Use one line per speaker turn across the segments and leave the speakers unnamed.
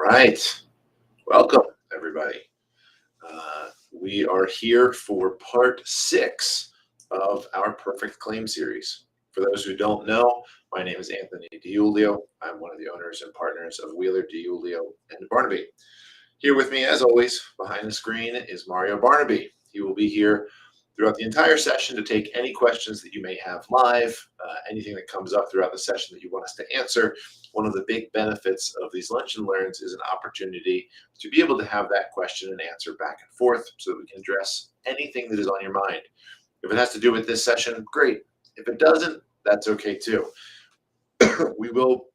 Right. Welcome, everybody. We are here for part 6 of our Perfect Claim series. For those who don't know, my name is Anthony DiUlio. I'm one of the owners and partners of Wheeler, DiUlio, and Barnaby. Here with me, as always, behind the screen is Mario Barnaby. He will be here throughout the entire session to take any questions that you may have live, anything that comes up throughout the session that you want us to answer. One of the big benefits of these lunch and learns is an opportunity to be able to have that question and answer back and forth so that we can address anything that is on your mind. If it has to do with this session, great. If it doesn't, that's okay too. We will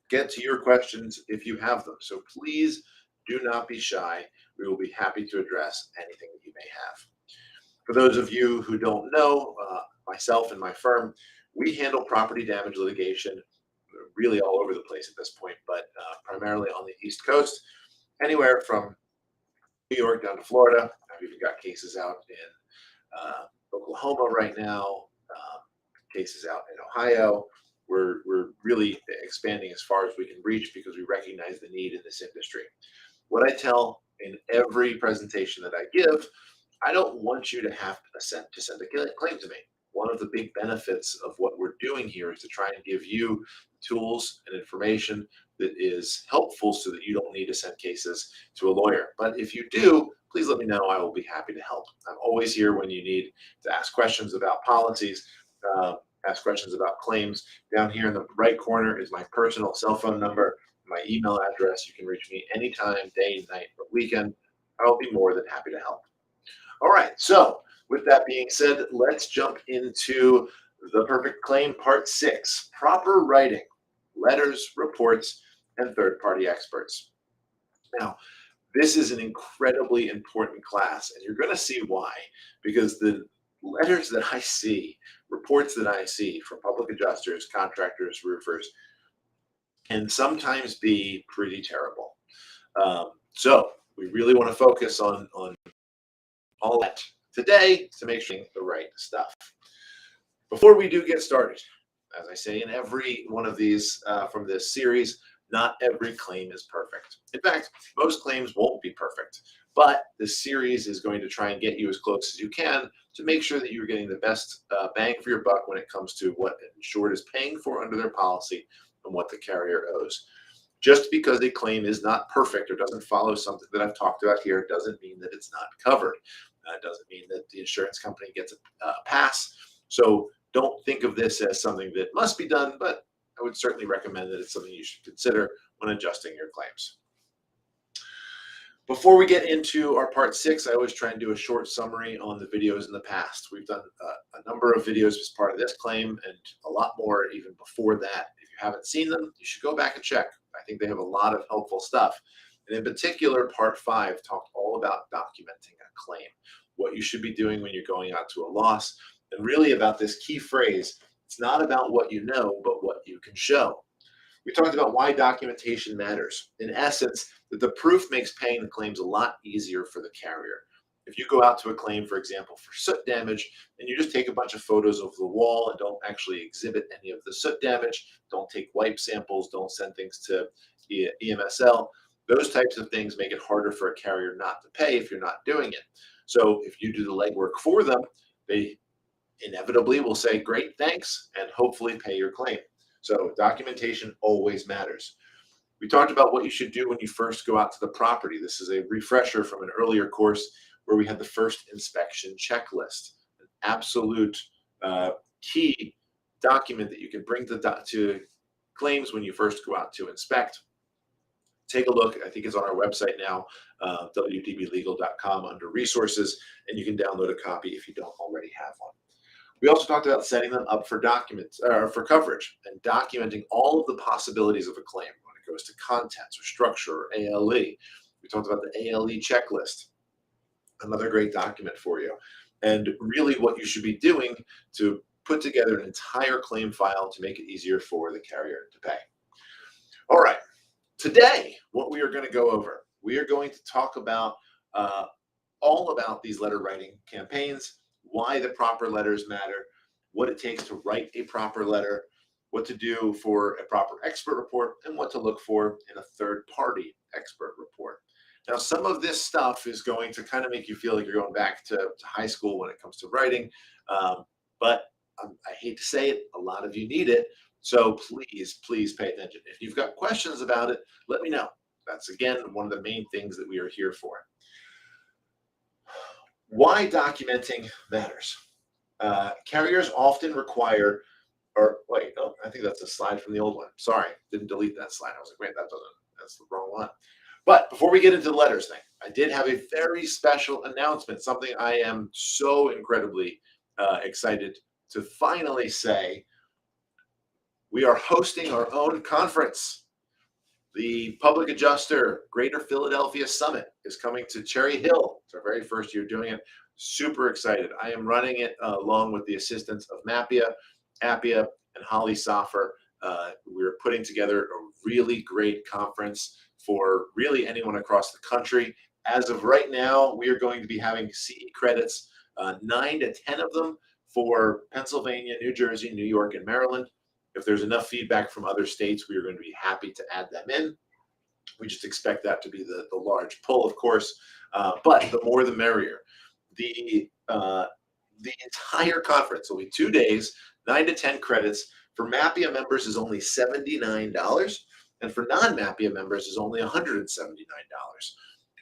get to your questions if you have them. So please do not be shy. We will be happy to address anything that you may have. For those of you who don't know, myself and my firm, we handle property damage litigation really all over the place at this point, but primarily on the East Coast, anywhere from New York down to Florida. I've even got cases out in Oklahoma right now, cases out in Ohio. We're really expanding as far as we can reach because we recognize the need in this industry. What I tell in every presentation that I give, I don't want you to have to send a claim to me. One of the big benefits of what we're doing here is to try and give you tools and information that is helpful so that you don't need to send cases to a lawyer. But if you do, please let me know. I will be happy to help. I'm always here when you need to ask questions about policies, ask questions about claims. Down here in the right corner is my personal cell phone number, my email address. You can reach me anytime, day, night, or weekend. I'll be more than happy to help. All right, so with that being said, let's jump into the Perfect Claim Part 6, proper writing, letters, reports, and third-party experts. Now, this is an incredibly important class, and you're going to see why, because the letters that I see, reports that I see from public adjusters, contractors, roofers, can sometimes be pretty terrible. So we really want to focus on all that today to make sure the right stuff. Before we do get started, as I say in every one of these from this series, not every claim is perfect. In fact, most claims won't be perfect, but this series is going to try and get you as close as you can to make sure that you're getting the best bang for your buck when it comes to what an insured is paying for under their policy and what the carrier owes. Just because a claim is not perfect or doesn't follow something that I've talked about here doesn't mean that it's not covered. Doesn't mean that the insurance company gets a pass. So don't think of this as something that must be done, but I would certainly recommend that it's something you should consider when adjusting your claims. Before we get into our part 6, I always try and do a short summary on the videos in the past. We've done a number of videos as part of this claim and a lot more even before that. If you haven't seen them, you should go back and check. I think they have a lot of helpful stuff. And in particular, part 5 talked all about documenting a claim, what you should be doing when you're going out to a loss, and really about this key phrase, it's not about what you know, but what you can show. We talked about why documentation matters. In essence, that the proof makes paying the claims a lot easier for the carrier. If you go out to a claim, for example, for soot damage, and you just take a bunch of photos of the wall and don't actually exhibit any of the soot damage, don't take wipe samples, don't send things to EMSL, those types of things make it harder for a carrier not to pay if you're not doing it. So if you do the legwork for them, they inevitably will say, great, thanks, and hopefully pay your claim. So documentation always matters. We talked about what you should do when you first go out to the property. This is a refresher from an earlier course where we had the first inspection checklist, an absolute key document that you can bring to claims when you first go out to inspect. Take a look. I think it's on our website now, wdblegal.com under resources, and you can download a copy if you don't already have one. We also talked about setting them up for for coverage and documenting all of the possibilities of a claim when it goes to contents or structure or ALE. We talked about the ALE checklist, another great document for you, and really what you should be doing to put together an entire claim file to make it easier for the carrier to pay. All right. Today, what we are going to go over, we are going to talk about all about these letter writing campaigns, why the proper letters matter, what it takes to write a proper letter, what to do for a proper expert report, and what to look for in a third-party expert report. Now, some of this stuff is going to kind of make you feel like you're going back to high school when it comes to writing, but I hate to say it, a lot of you need it. So please pay attention. If you've got questions about it, let me know. That's, again, one of the main things that we are here for. Why documenting matters. Carriers often require, or wait, oh, I think that's a slide from the old one. Sorry, didn't delete that slide. I was like, wait, that's the wrong one. But before we get into the letters thing, I did have a very special announcement, something I am so incredibly excited to finally say. We are hosting our own conference. The Public Adjuster Greater Philadelphia Summit is coming to Cherry Hill. It's our very first year doing it. Super excited. I am running it along with the assistance of Mapia, Appia, and Holly Soffer. We're putting together a really great conference for really anyone across the country. As of right now, we are going to be having CE credits, 9 to 10 of them for Pennsylvania, New Jersey, New York, and Maryland. If there's enough feedback from other states, we are going to be happy to add them in. We just expect that to be the large pull, of course, but the more the merrier. The entire conference will be 2 days, 9 to 10 credits. For Mapia members is only $79, and for non-Mapia members is only $179.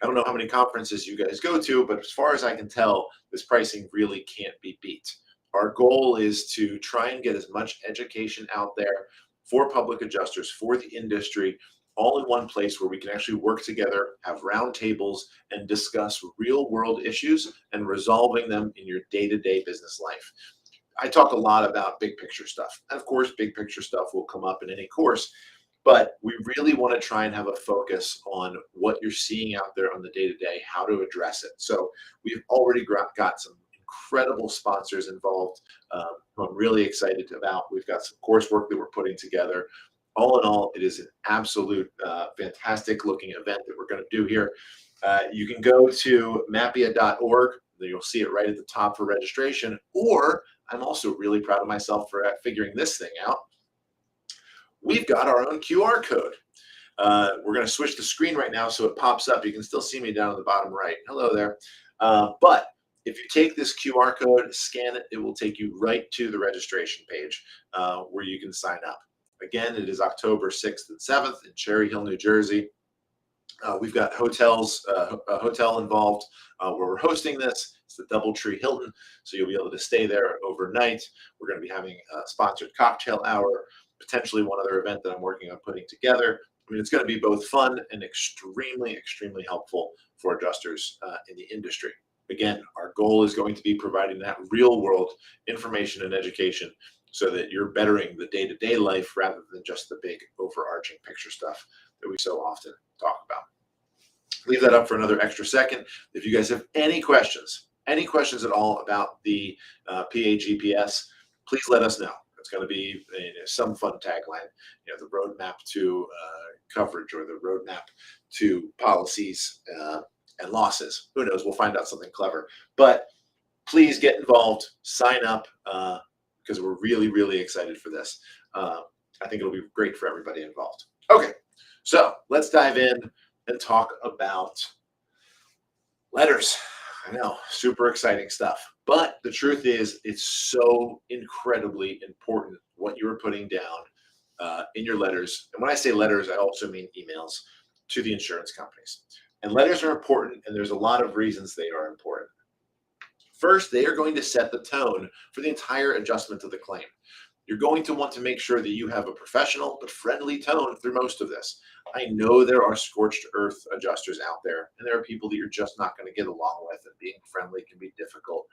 I don't know how many conferences you guys go to, but as far as I can tell, this pricing really can't be beat. Our goal is to try and get as much education out there for public adjusters, for the industry, all in one place where we can actually work together, have roundtables, and discuss real world issues and resolving them in your day-to-day business life. I talk a lot about big picture stuff. And of course, big picture stuff will come up in any course, but we really want to try and have a focus on what you're seeing out there on the day-to-day, how to address it. So we've already got some incredible sponsors involved, who I'm really excited about. We've got some coursework that we're putting together. All in all, it is an absolute fantastic looking event that we're going to do here. You can go to mapia.org. You'll see it right at the top for registration. Or I'm also really proud of myself for figuring this thing out. We've got our own QR code. We're going to switch the screen right now so it pops up. You can still see me down at the bottom right. Hello there. But if you take this QR code, scan it, it will take you right to the registration page where you can sign up. Again, it is October 6th and 7th in Cherry Hill, New Jersey. We've got hotels, a hotel involved where we're hosting this. It's the Doubletree Hilton, so you'll be able to stay there overnight. We're going to be having a sponsored cocktail hour, potentially one other event that I'm working on putting together. I mean, it's going to be both fun and extremely, extremely helpful for adjusters in the industry. Again, our goal is going to be providing that real world information and education so that you're bettering the day-to-day life rather than just the big overarching picture stuff that we so often talk about. Leave that up for another extra second. If you guys have any questions at all about the PAGPS, please let us know. It's going to be some fun tagline, the roadmap to coverage or the roadmap to policies and losses. Who knows? We'll find out something clever. But please get involved, sign up, because we're really, really excited for this. I think it'll be great for everybody involved. Okay, so let's dive in and talk about letters. I know, super exciting stuff. But the truth is, it's so incredibly important what you are putting down in your letters. And when I say letters, I also mean emails to the insurance companies. And letters are important, and there's a lot of reasons they are important. First, they are going to set the tone for the entire adjustment of the claim. You're going to want to make sure that you have a professional but friendly tone through most of this. I know there are scorched earth adjusters out there, and there are people that you're just not going to get along with, and being friendly can be difficult.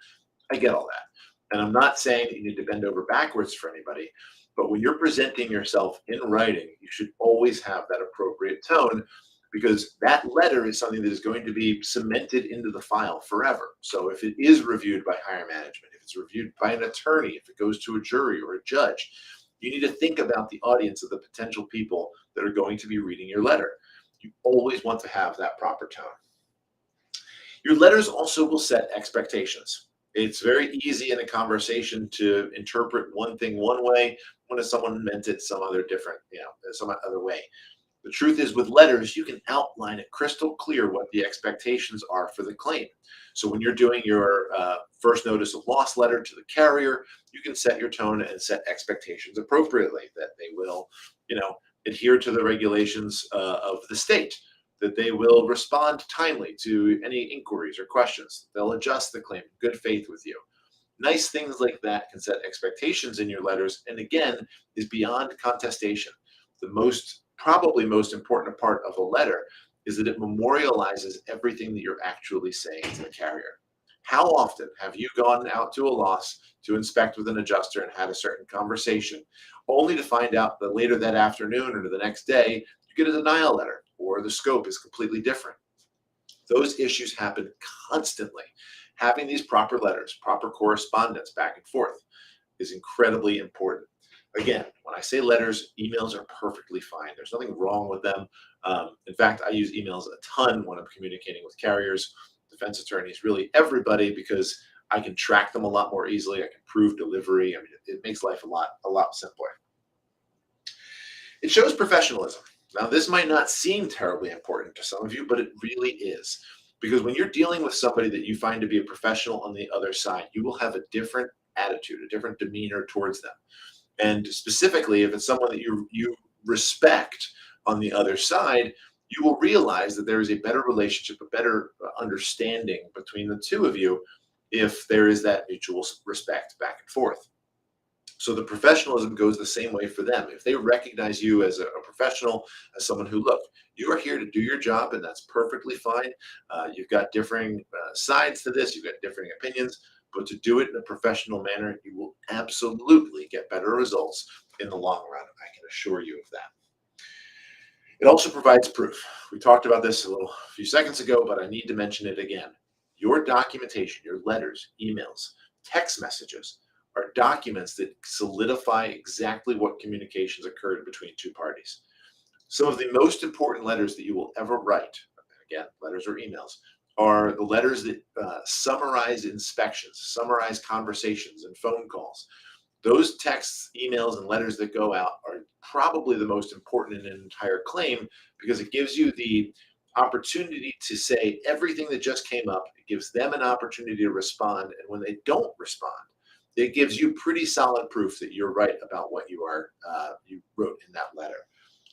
I get all that. And I'm not saying that you need to bend over backwards for anybody, but when you're presenting yourself in writing, you should always have that appropriate tone, because that letter is something that is going to be cemented into the file forever. So if it is reviewed by higher management, if it's reviewed by an attorney, if it goes to a jury or a judge, you need to think about the audience of the potential people that are going to be reading your letter. You always want to have that proper tone. Your letters also will set expectations. It's very easy in a conversation to interpret one thing one way when someone meant it some other different, some other way. The truth is, with letters, you can outline it crystal clear what the expectations are for the claim. So when you're doing your first notice of loss letter to the carrier, you can set your tone and set expectations appropriately that they will, adhere to the regulations of the state, that they will respond timely to any inquiries or questions. They'll adjust the claim in good faith with you. Nice things like that can set expectations in your letters, and again, is beyond contestation. The probably most important part of a letter is that it memorializes everything that you're actually saying to the carrier. How often have you gone out to a loss to inspect with an adjuster and had a certain conversation, only to find out that later that afternoon or the next day, you get a denial letter or the scope is completely different? Those issues happen constantly. Having these proper letters, proper correspondence back and forth is incredibly important. Again, when I say letters, emails are perfectly fine. There's nothing wrong with them. In fact, I use emails a ton when I'm communicating with carriers, defense attorneys, really everybody, because I can track them a lot more easily. I can prove delivery. I mean, it makes life a lot simpler. It shows professionalism. Now, this might not seem terribly important to some of you, but it really is. Because when you're dealing with somebody that you find to be a professional on the other side, you will have a different attitude, a different demeanor towards them. And specifically, if it's someone that you respect on the other side, you will realize that there is a better relationship, a better understanding between the two of you if there is that mutual respect back and forth. So the professionalism goes the same way for them. If they recognize you as a professional, as someone who, look, you are here to do your job, and that's perfectly fine. You've got differing sides to this. You've got differing opinions. But to do it in a professional manner, you will absolutely get better results in the long run. I can assure you of that. It also provides proof. We talked about this a few seconds ago, but I need to mention it again. Your documentation, your letters, emails, text messages are documents that solidify exactly what communications occurred between two parties. Some of the most important letters that you will ever write, again, letters or emails, are the letters that summarize inspections, summarize conversations and phone calls. Those texts, emails, and letters that go out are probably the most important in an entire claim, because it gives you the opportunity to say everything that just came up. It gives them an opportunity to respond. And when they don't respond, it gives you pretty solid proof that you're right about what you wrote in that letter.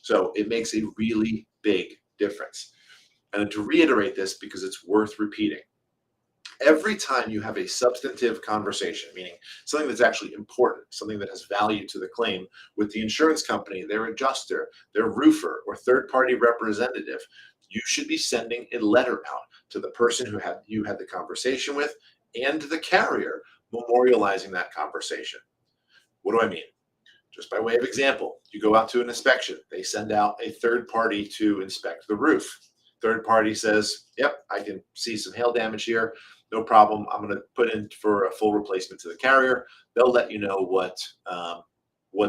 So it makes a really big difference. And to reiterate this, because it's worth repeating, every time you have a substantive conversation, meaning something that's actually important, something that has value to the claim with the insurance company, their adjuster, their roofer, or third-party representative, you should be sending a letter out to the person who you had the conversation with and to the carrier, memorializing that conversation. What do I mean? Just by way of example, you go out to an inspection. They send out a third party to inspect the roof. Third party says, yep, I can see some hail damage here. No problem. I'm going to put in for a full replacement to the carrier. They'll let you know what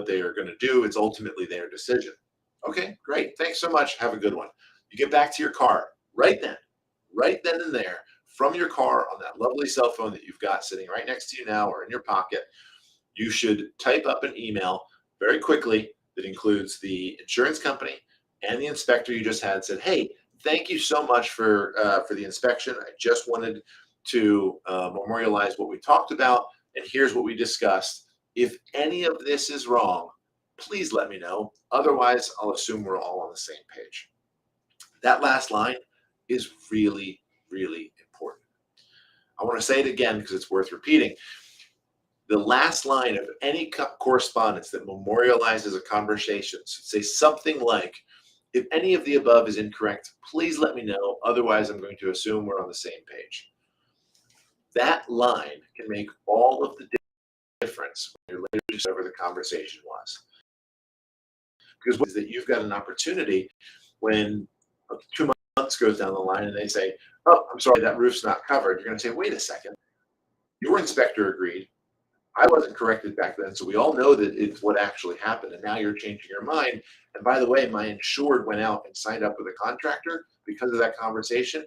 they are going to do. It's ultimately their decision. Okay, great. Thanks so much. Have a good one. You get back to your car right then and there, from your car on that lovely cell phone that you've got sitting right next to you now or in your pocket. You should type up an email very quickly that includes the insurance company and the inspector you just had. Said, hey, thank you so much for the inspection. I just wanted to memorialize what we talked about, and here's what we discussed. If any of this is wrong, please let me know. Otherwise, I'll assume we're all on the same page. That last line is really, really important. I want to say it again because it's worth repeating. The last line of any correspondence that memorializes a conversation should say something like, if any of the above is incorrect, please let me know. Otherwise, I'm going to assume we're on the same page. That line can make all of the difference when you're later discover the conversation was. Because what is that you've got an opportunity when 2 months goes down the line and they say, oh, I'm sorry, that roof's not covered. You're going to say, wait a second. Your inspector agreed. I wasn't corrected back then, so we all know that it's what actually happened, and now you're changing your mind. And by the way, my insured went out and signed up with a contractor because of that conversation.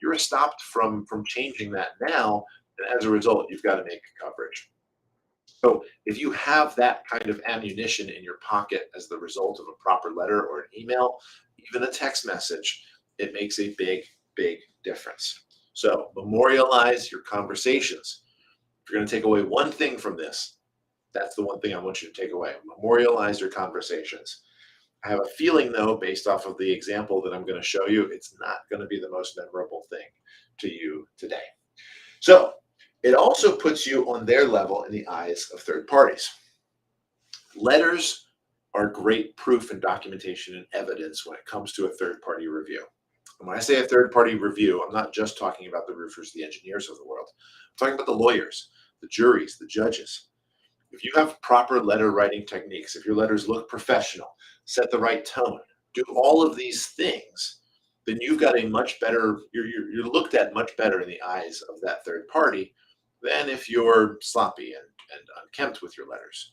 You're stopped from changing that now, And as a result, you've got to make coverage. So if you have that kind of ammunition in your pocket as the result of a proper letter or an email, even a text message, it makes a big, big difference. So memorialize your conversations. If you're going to take away one thing from this, that's the one thing I want you to take away. Memorialize your conversations. I have a feeling, though, based off of the example that I'm going to show you, it's not going to be the most memorable thing to you today. So it also puts you on their level in the eyes of third parties. Letters are great proof and documentation and evidence when it comes to a third-party review. And when I say a third-party review, I'm not just talking about the roofers, the engineers of the world. I'm talking about the lawyers, the juries, the judges. If you have proper letter writing techniques, if your letters look professional, set the right tone, do all of these things, then you've got a much better, you're looked at much better in the eyes of that third party than if you're sloppy and unkempt with your letters.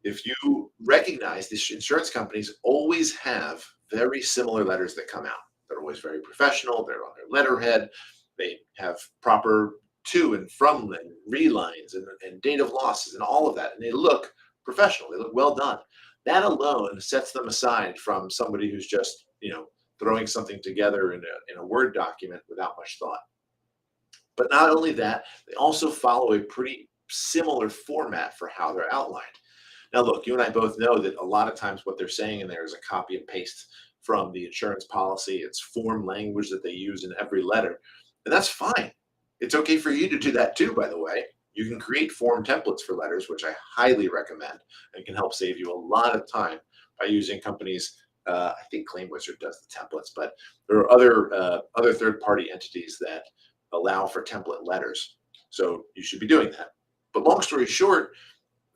If you recognize these insurance companies always have very similar letters that come out. They're always very professional. They're on their letterhead. They have proper to and from and relines and date of losses and all of that. And they look professional. They look well done. That alone sets them aside from somebody who's just, throwing something together in a Word document without much thought. But not only that, they also follow a pretty similar format for how they're outlined. Now, look, you and I both know that a lot of times what they're saying in there is a copy and paste from the insurance policy. It's form language that they use in every letter, and that's fine. It's okay for you to do that too, by the way. You can create form templates for letters, which I highly recommend and can help save you a lot of time by using companies. I think Claim Wizard does the templates, but there are other third-party entities that allow for template letters. So you should be doing that. But long story short,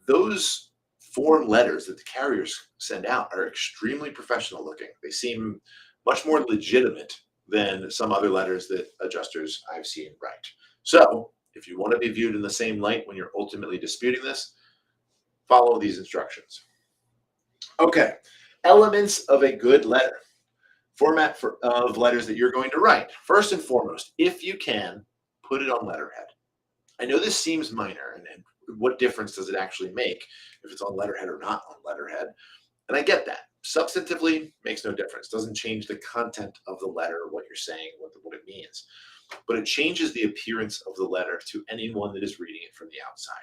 those form letters that the carriers send out are extremely professional looking. They seem much more legitimate than some other letters that adjusters I've seen write. So if you want to be viewed in the same light when you're ultimately disputing this, follow these instructions. Okay, elements of a good letter. Format of letters that you're going to write. First and foremost, if you can, put it on letterhead. I know this seems minor, and what difference does it actually make if it's on letterhead or not on letterhead? And I get that. Substantively, makes no difference. Doesn't change the content of the letter, what you're saying, what it means. But it changes the appearance of the letter to anyone that is reading it from the outside.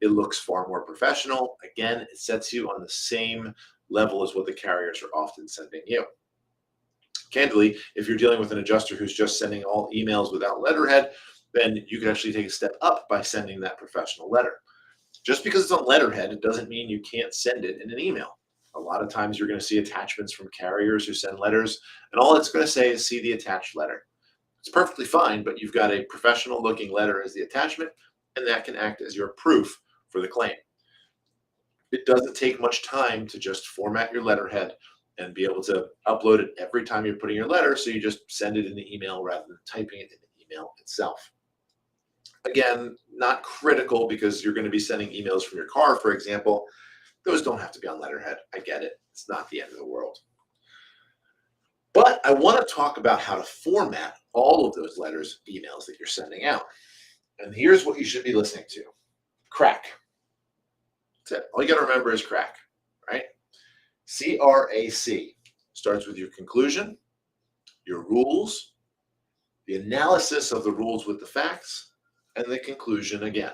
It looks far more professional. Again, it sets you on the same level as what the carriers are often sending you. Candidly, if you're dealing with an adjuster who's just sending all emails without letterhead, then you can actually take a step up by sending that professional letter. Just because it's on letterhead, it doesn't mean you can't send it in an email. A lot of times you're going to see attachments from carriers who send letters, and all it's going to say is see the attached letter. It's perfectly fine, but you've got a professional looking letter as the attachment, and that can act as your proof for the claim. It doesn't take much time to just format your letterhead and be able to upload it every time you're putting your letter, so you just send it in the email rather than typing it in the email itself. Again, not critical because you're going to be sending emails from your car, for example. Those don't have to be on letterhead. I get it. It's not the end of the world. But I want to talk about how to format all of those letters, emails that you're sending out. And here's what you should be listening to. CRAC. That's it. All you got to remember is CRAC, right? CRAC starts with your conclusion, your rules, the analysis of the rules with the facts, and the conclusion again.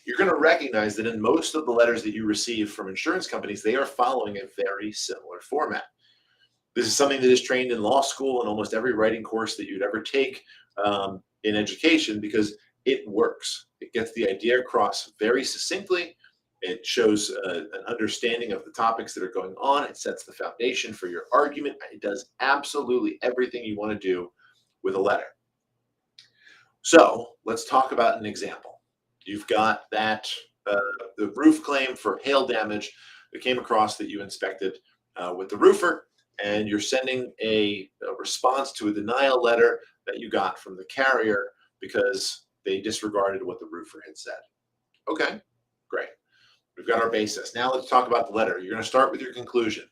You're going to recognize that in most of the letters that you receive from insurance companies, they are following a very similar format. This is something that is trained in law school and almost every writing course that you'd ever take in education because it works. It gets the idea across very succinctly. It shows an understanding of the topics that are going on. It sets the foundation for your argument. It does absolutely everything you want to do with a letter. So let's talk about an example. You've got that the roof claim for hail damage that came across that you inspected with the roofer, and you're sending a response to a denial letter that you got from the carrier because they disregarded what the roofer had said. Okay, great. We've got our basis. Now let's talk about the letter. You're going to start with your conclusion.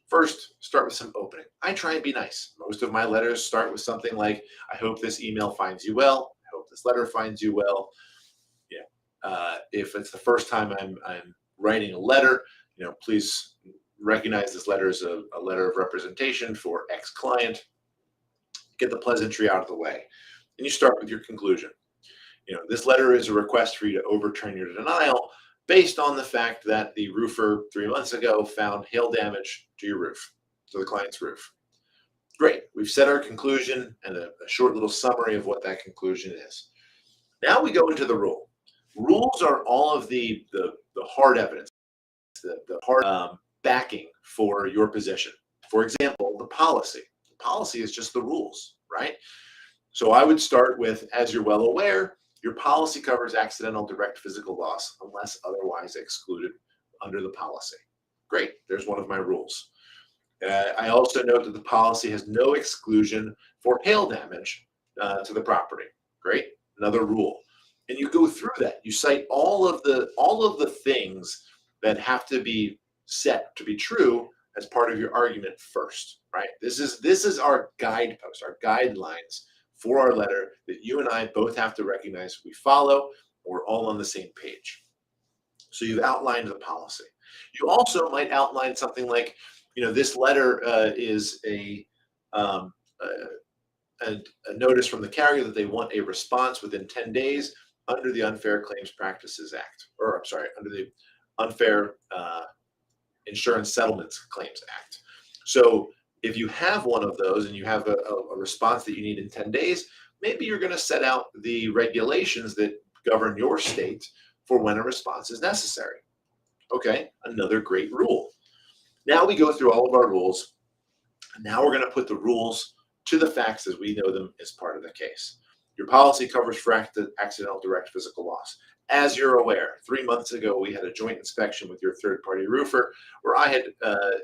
First, start with some opening. I try and be nice. Most of my letters start with something like, I hope this email finds you well. I hope this letter finds you well. If it's the first time I'm writing a letter, please recognize this letter as a letter of representation for X client. Get the pleasantry out of the way. And you start with your conclusion. This letter is a request for you to overturn your denial based on the fact that the roofer 3 months ago found hail damage to your roof, to the client's roof. Great. We've set our conclusion and a short little summary of what that conclusion is. Now we go into the rule. Rules are all of the hard evidence, the hard backing for your position. For example, the policy. The policy is just the rules, right? So I would start with, as you're well aware, your policy covers accidental direct physical loss unless otherwise excluded under the policy. Great, there's one of my rules. I also note that the policy has no exclusion for hail damage to the property. Great, another rule. And you go through that. You cite all of the things that have to be set to be true as part of your argument first, right? This is our guidepost, our guidelines for our letter that you and I both have to recognize we follow. We're all on the same page. So you've outlined the policy. You also might outline something like, this letter is a notice from the carrier that they want a response within 10 days under the Unfair Claims Practices Act, or I'm sorry, under the Unfair Insurance Settlements Claims Act. So if you have one of those and you have a response that you need in 10 days, maybe you're going to set out the regulations that govern your state for when a response is necessary. Okay, another great rule. Now we go through all of our rules. And now we're going to put the rules to the facts as we know them as part of the case. Your policy covers for accidental direct physical loss. As you're aware, 3 months ago, we had a joint inspection with your third-party roofer where I had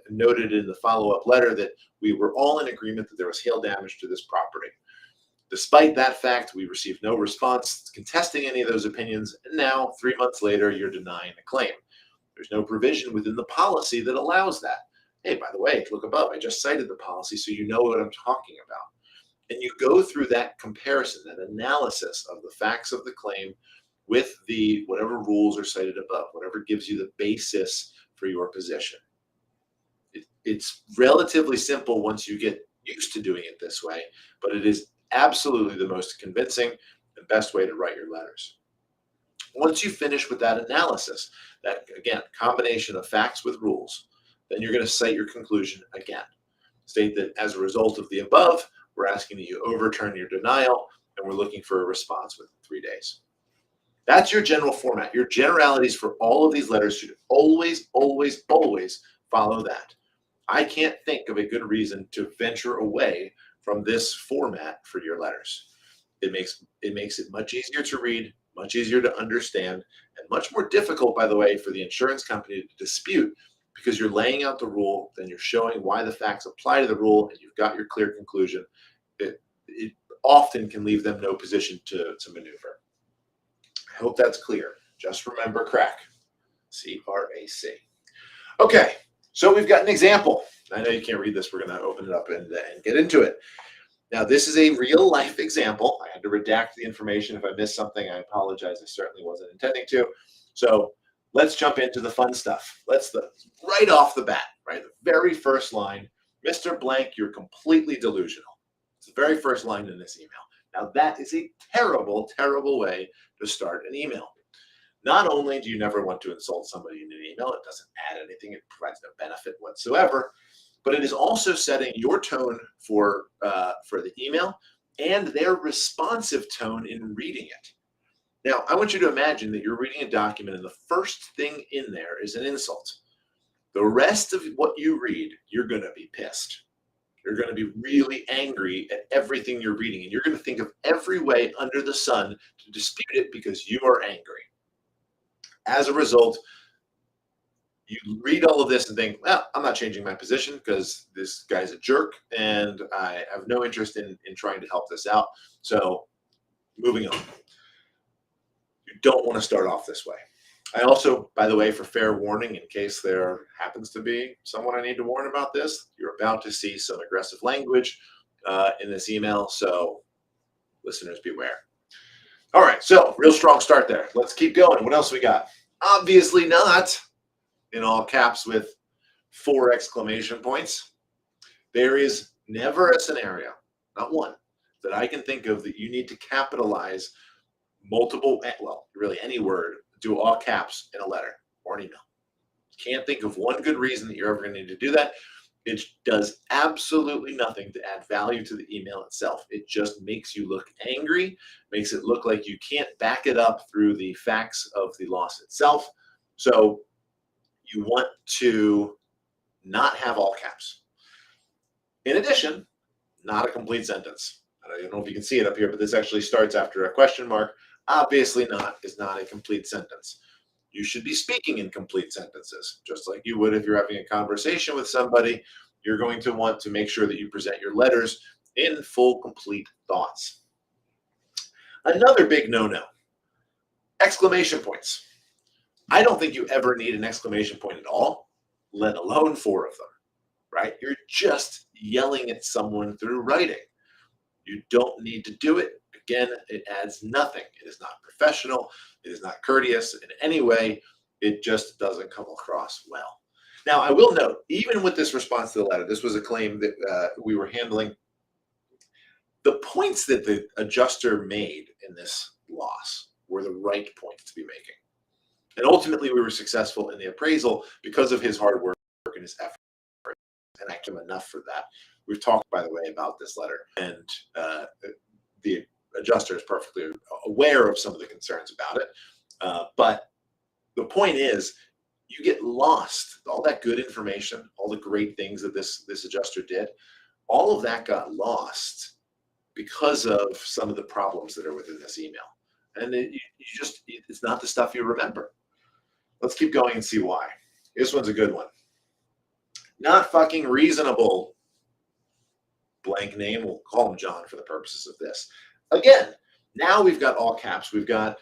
noted in the follow-up letter that we were all in agreement that there was hail damage to this property. Despite that fact, we received no response contesting any of those opinions, and now, 3 months later, you're denying the claim. There's no provision within the policy that allows that. Hey, by the way, look above. I just cited the policy so you know what I'm talking about. And you go through that comparison, that analysis of the facts of the claim with the whatever rules are cited above, whatever gives you the basis for your position. It's relatively simple once you get used to doing it this way, but it is absolutely the most convincing and best way to write your letters. Once you finish with that analysis, that, again, combination of facts with rules, then you're going to cite your conclusion again. State that as a result of the above, we're asking that you overturn your denial, and we're looking for a response within 3 days. That's your general format. Your generalities for all of these letters should always, always, always follow that. I can't think of a good reason to venture away from this format for your letters. It makes it much easier to read, much easier to understand, and much more difficult, by the way, for the insurance company to dispute, because you're laying out the rule, then you're showing why the facts apply to the rule, and you've got your clear conclusion. It often can leave them no position to maneuver. I hope that's clear. Just remember CRAC, C-R-A-C. Okay, so we've got an example. I know you can't read this. We're going to open it up and get into it. Now, this is a real-life example. I had to redact the information. If I missed something, I apologize. I certainly wasn't intending to. So let's jump into the fun stuff. Right off the bat, right? The very first line, Mr. Blank, you're completely delusional. It's the very first line in this email. Now, that is a terrible, terrible way to start an email. Not only do you never want to insult somebody in an email, it doesn't add anything, it provides no benefit whatsoever, but it is also setting your tone for the email and their responsive tone in reading it. Now, I want you to imagine that you're reading a document and the first thing in there is an insult. The rest of what you read, you're going to be pissed. You're going to be really angry at everything you're reading, and you're going to think of every way under the sun to dispute it because you are angry. As a result, you read all of this and think, well, I'm not changing my position because this guy's a jerk and I have no interest in trying to help this out. So moving on. You don't want to start off this way. I also, by the way, for fair warning, in case there happens to be someone I need to warn about this, you're about to see some aggressive language in this email, so listeners beware. All right, so real strong start there. Let's keep going. What else we got? Obviously not in all caps with 4 exclamation points. There is never a scenario, not one, that I can think of that you need to capitalize multiple, well, really any word, do all caps in a letter or an email. Can't think of one good reason that you're ever going to need to do that. It does absolutely nothing to add value to the email itself. It just makes you look angry, makes it look like you can't back it up through the facts of the loss itself. So you want to not have all caps. In addition, not a complete sentence. I don't know if you can see it up here, but this actually starts after a question mark. Obviously not is not a complete sentence. You should be speaking in complete sentences, just like you would if you're having a conversation with somebody. You're going to want to make sure that you present your letters in full, complete thoughts. Another big no-no, exclamation points. I don't think you ever need an exclamation point at all, let alone 4 of them, right? You're just yelling at someone through writing. You don't need to do it. Again, it adds nothing. It is not professional. It is not courteous in any way. It just doesn't come across well. Now, I will note, even with this response to the letter, this was a claim that we were handling. The points that the adjuster made in this loss were the right points to be making. And ultimately, we were successful in the appraisal because of his hard work and his effort. And I give him enough for that. We've talked, by the way, about this letter, and the adjuster is perfectly aware of some of the concerns about it. But the point is, you get lost. All that good information, all the great things that this adjuster did, all of that got lost because of some of the problems that are within this email. And it's not the stuff you remember. Let's keep going and see why. This one's a good one. Not fucking reasonable. Blank name, we'll call him John for the purposes of this. Again, now we've got all caps. We've got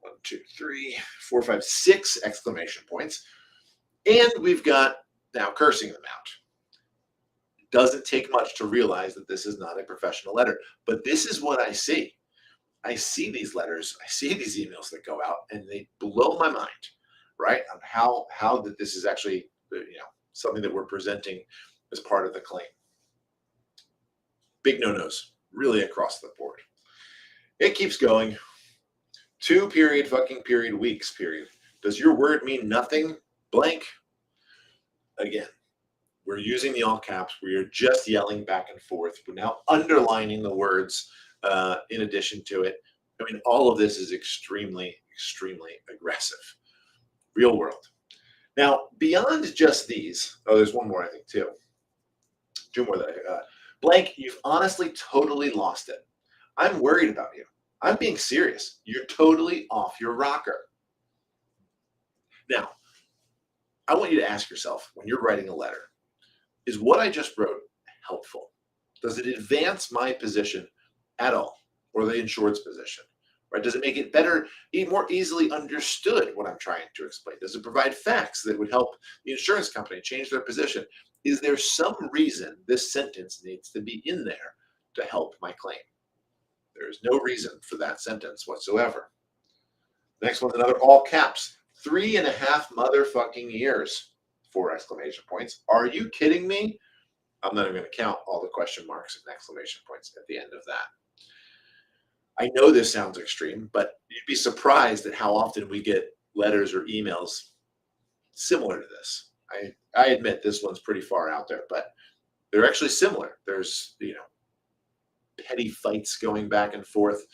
1, 2, 3, 4, 5, 6 exclamation points. And we've got now cursing them out. It doesn't take much to realize that this is not a professional letter. But this is what I see. I see these letters, I see these emails that go out, and they blow my mind, right? On how that this is actually, something that we're presenting as part of the claim. Big no-nos, really across the board. It keeps going. 2 period fucking period weeks period. Does your word mean nothing? Blank. Again, we're using the all caps. We are just yelling back and forth. We're now underlining the words in addition to it. I mean, all of this is extremely, extremely aggressive. Real world. Now, beyond just these, there's one more, I think, too. 2 more that blank, you've honestly totally lost it. I'm worried about you. I'm being serious. You're totally off your rocker. Now, I want you to ask yourself, when you're writing a letter, is what I just wrote helpful? Does it advance my position at all, or the insured's position? Right? Does it make it better, more easily understood what I'm trying to explain? Does it provide facts that would help the insurance company change their position? Is there some reason this sentence needs to be in there to help my claim? There is no reason for that sentence whatsoever. Next one's another all caps. 3.5 motherfucking years. 4 exclamation points. Are you kidding me? I'm not even going to count all the question marks and exclamation points at the end of that. I know this sounds extreme, but you'd be surprised at how often we get letters or emails similar to this. I admit this one's pretty far out there, but they're actually similar. There's, petty fights going back and forth,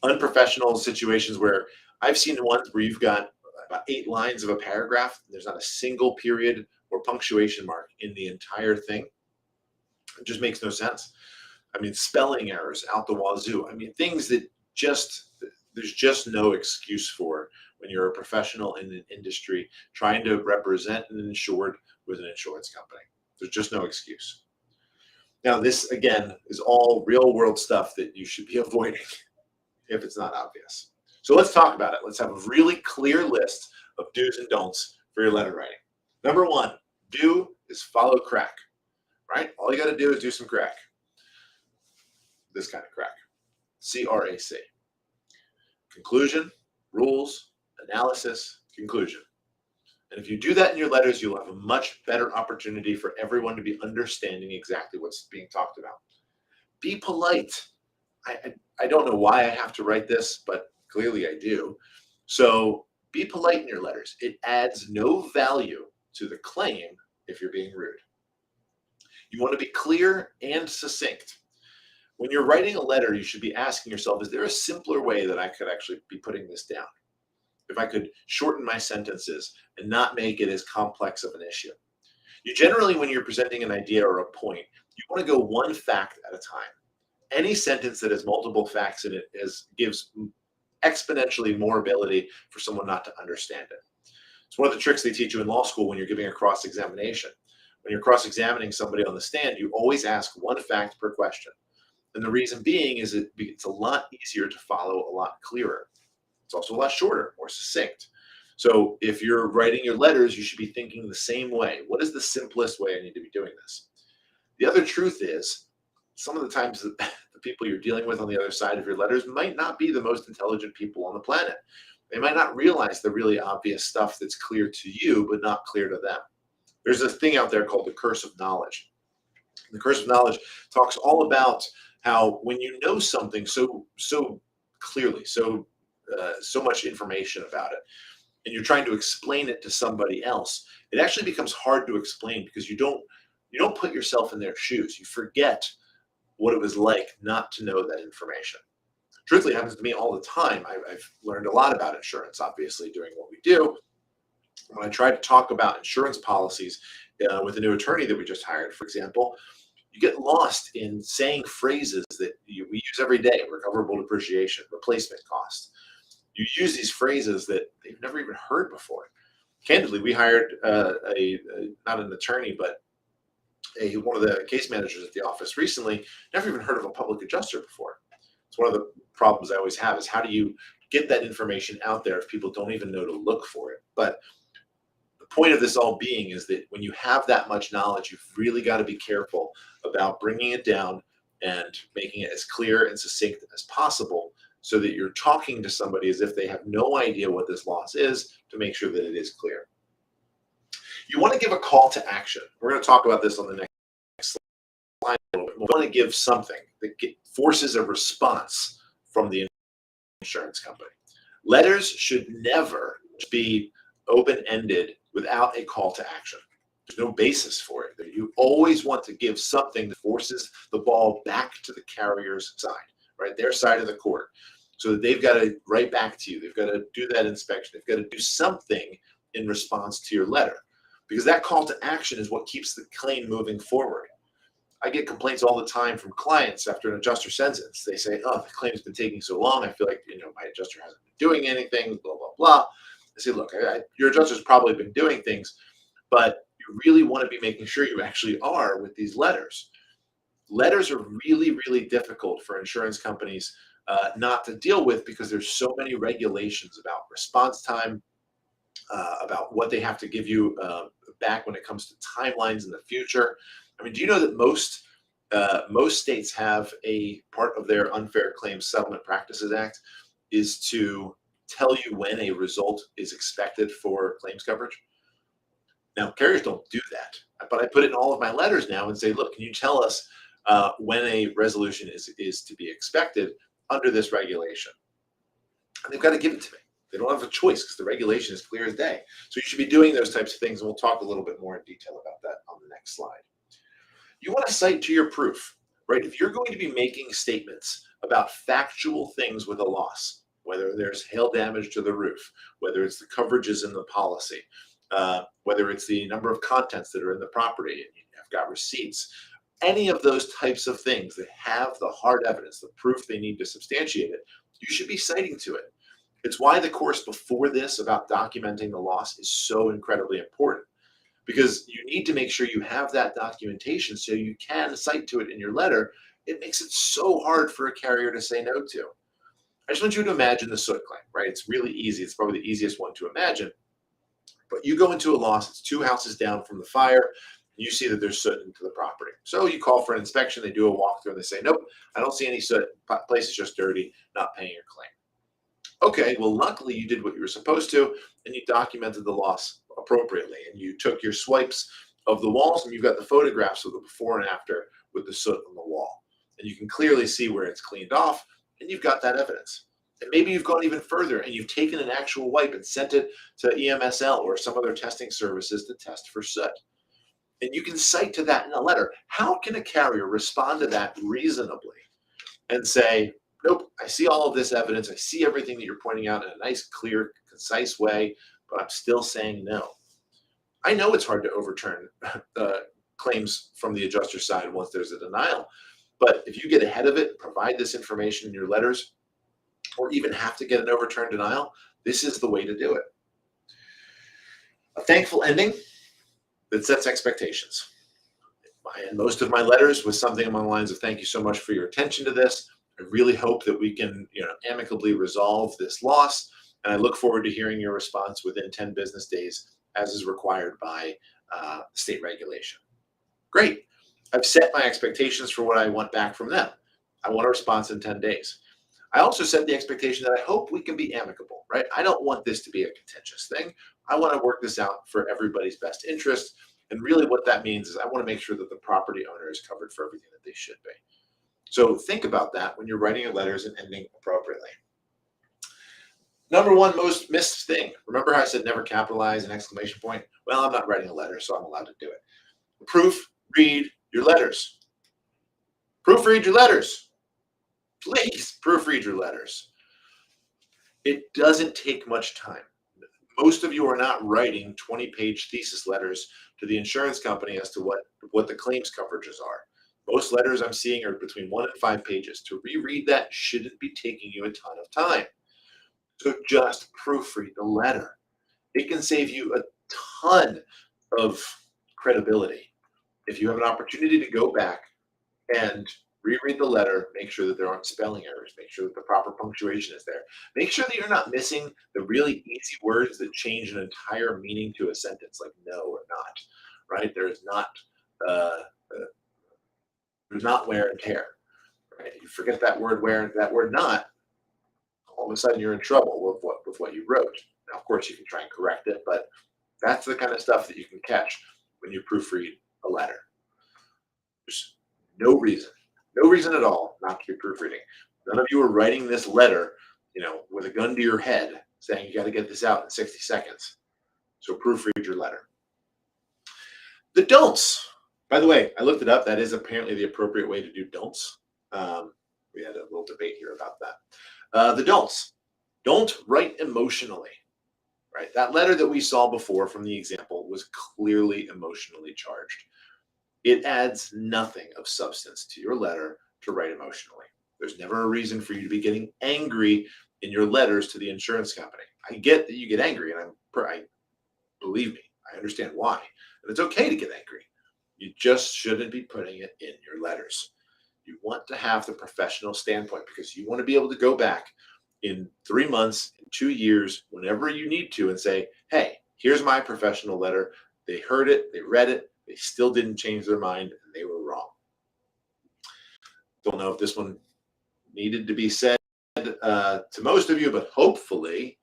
unprofessional situations where I've seen ones where you've got about 8 lines of a paragraph. There's not a single period or punctuation mark in the entire thing. It just makes no sense. I mean, spelling errors out the wazoo. I mean, things that there's just no excuse for when you're a professional in an industry trying to represent an insured with an insurance company. There's just no excuse. Now, this, again, is all real world stuff that you should be avoiding if it's not obvious. So let's talk about it. Let's have a really clear list of do's and don'ts for your letter writing. Number 1, do is follow crack, right? All you got to do is do some crack. This kind of crack. C-R-A-C. conclusion, rules, analysis, conclusion. And if you do that in your letters, you'll have a much better opportunity for everyone to be understanding exactly what's being talked about. Be polite. I don't know why I have to write this, but clearly I do. So be polite in your letters. It adds no value to the claim if you're being rude. You want to be clear and succinct. When you're writing a letter, you should be asking yourself, is there a simpler way that I could actually be putting this down? If I could shorten my sentences and not make it as complex of an issue. You generally, when you're presenting an idea or a point, you want to go one fact at a time. Any sentence that has multiple facts in it gives exponentially more ability for someone not to understand it. It's one of the tricks they teach you in law school when you're giving a cross-examination. When you're cross-examining somebody on the stand, you always ask one fact per question. And the reason being is it's a lot easier to follow, a lot clearer. It's also a lot shorter, more succinct. So if you're writing your letters, you should be thinking the same way. What is the simplest way I need to be doing this? The other truth is, some of the times the people you're dealing with on the other side of your letters might not be the most intelligent people on the planet. They might not realize the really obvious stuff that's clear to you, but not clear to them. There's a thing out there called the curse of knowledge. The curse of knowledge talks all about how when you know something so clearly, so much information about it, and you're trying to explain it to somebody else, it actually becomes hard to explain because you don't put yourself in their shoes. You forget what it was like not to know that information. Truthfully, it happens to me all the time. I've learned a lot about insurance, obviously, doing what we do. When I try to talk about insurance policies with a new attorney that we just hired, for example, you get lost in saying phrases that we use every day: recoverable depreciation, replacement cost. You use these phrases that they've never even heard before. Candidly, we hired not an attorney, but one of the case managers at the office recently, never even heard of a public adjuster before. It's one of the problems I always have is how do you get that information out there if people don't even know to look for it? But the point of this all being is that when you have that much knowledge, you've really got to be careful about bringing it down and making it as clear and succinct as possible so that you're talking to somebody as if they have no idea what this loss is, to make sure that it is clear. You want to give a call to action. We're going to talk about this on the next slide a little bit more. You want to give something that forces a response from the insurance company. Letters should never be open-ended without a call to action. There's no basis for it. You always want to give something that forces the ball back to the carrier's side, right? Their side of the court. So that they've got to write back to you. They've got to do that inspection. They've got to do something in response to your letter, because that call to action is what keeps the claim moving forward. I get complaints all the time from clients after an adjuster sends it. They say, oh, the claim's been taking so long. I feel like, my adjuster hasn't been doing anything, blah, blah, blah. I say, look, your adjuster's probably been doing things, but you really want to be making sure you actually are with these letters. Letters are really, really difficult for insurance companies not to deal with, because there's so many regulations about response time, about what they have to give you back when it comes to timelines in the future. I mean, do you know that most states have a part of their Unfair Claims Settlement Practices Act is to tell you when a result is expected for claims coverage? Now, carriers don't do that, but I put it in all of my letters now and say, look, can you tell us when a resolution is to be expected under this regulation? And they've got to give it to me. They don't have a choice because the regulation is clear as day. So you should be doing those types of things, and we'll talk a little bit more in detail about that on the next slide. You want to cite to your proof, right? If you're going to be making statements about factual things with a loss, whether there's hail damage to the roof, whether it's the coverages in the policy, whether it's the number of contents that are in the property, and you've got receipts, any of those types of things that have the hard evidence, the proof they need to substantiate it, you should be citing to it. It's why the course before this about documenting the loss is so incredibly important, because you need to make sure you have that documentation so you can cite to it in your letter. It makes it so hard for a carrier to say no to. I just want you to imagine the soot claim, right? It's really easy. It's probably the easiest one to imagine. But you go into a loss, it's 2 houses down from the fire, and you see that there's soot into the property. So you call for an inspection, they do a walkthrough, and they say, nope, I don't see any soot. Place is just dirty, not paying your claim. Okay, well, luckily you did what you were supposed to, and you documented the loss appropriately, and you took your swipes of the walls, and you've got the photographs of the before and after with the soot on the wall. And you can clearly see where it's cleaned off, and you've got that evidence. And maybe you've gone even further and you've taken an actual wipe and sent it to EMSL or some other testing services to test for soot. And you can cite to that in a letter. How can a carrier respond to that reasonably and say, nope, I see all of this evidence. I see everything that you're pointing out in a nice, clear, concise way, but I'm still saying no. I know it's hard to overturn claims from the adjuster side once there's a denial, but if you get ahead of it, provide this information in your letters, or even have to get an overturned denial, this is the way to do it. A thankful ending that sets expectations. And most of my letters was something along the lines of, thank you so much for your attention to this. I really hope that we can, amicably resolve this loss. And I look forward to hearing your response within 10 business days, as is required by state regulation. Great. I've set my expectations for what I want back from them. I want a response in 10 days. I also set the expectation that I hope we can be amicable, right? I don't want this to be a contentious thing. I want to work this out for everybody's best interest. And really what that means is I want to make sure that the property owner is covered for everything that they should be. So think about that when you're writing your letters and ending appropriately. Number one most missed thing. Remember how I said never capitalize an exclamation point? Well, I'm not writing a letter, so I'm allowed to do it. Proofread your letters. Proofread your letters. Please proofread your letters. It doesn't take much time. Most of you are not writing 20-page thesis letters to the insurance company as to what the claims coverages are. Most letters I'm seeing are between 1 and 5 pages. To reread that shouldn't be taking you a ton of time. So just proofread the letter. It can save you a ton of credibility. If you have an opportunity to go back and reread the letter, make sure that there aren't spelling errors, make sure that the proper punctuation is there. Make sure that you're not missing the really easy words that change an entire meaning to a sentence, like no or not, right? There's not wear and tear, right? You forget that word wear and that word not, all of a sudden you're in trouble with what you wrote. Now, of course, you can try and correct it, but that's the kind of stuff that you can catch when you proofread a letter. There's no reason at all not to be proofreading. None of you are writing this letter, with a gun to your head saying you got to get this out in 60 seconds. So proofread your letter. The don'ts. By the way, I looked it up. That is apparently the appropriate way to do don'ts. We had a little debate here about that. The don'ts. Don't write emotionally. Right? That letter that we saw before from the example was clearly emotionally charged. It adds nothing of substance to your letter to write emotionally. There's never a reason for you to be getting angry in your letters to the insurance company. I get that you get angry, and believe me, I understand why. And it's okay to get angry. You just shouldn't be putting it in your letters. You want to have the professional standpoint because you want to be able to go back in 3 months, in 2 years, whenever you need to, and say, hey, here's my professional letter. They heard it, they read it, they still didn't change their mind, and they were wrong. Don't know if this one needed to be said to most of you, but hopefully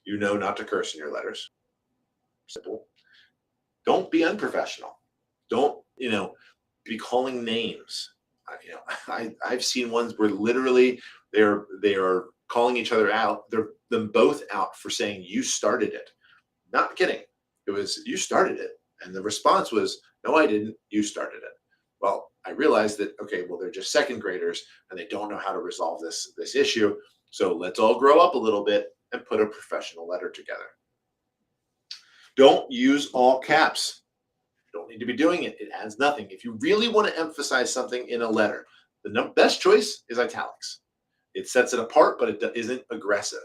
you know not to curse in your letters. Simple. Don't be unprofessional. Don't, be calling names. I've seen ones where literally they are calling each other out. They're them both out for saying you started it. Not kidding. It was you started it. And the response was, no, I didn't. You started it. Well, I realized that, okay, well, they're just second graders and they don't know how to resolve this issue. So let's all grow up a little bit and put a professional letter together. Don't use all caps. Don't need to be doing it. It adds nothing. If you really want to emphasize something in a letter, the best choice is italics. It sets it apart, but it isn't aggressive.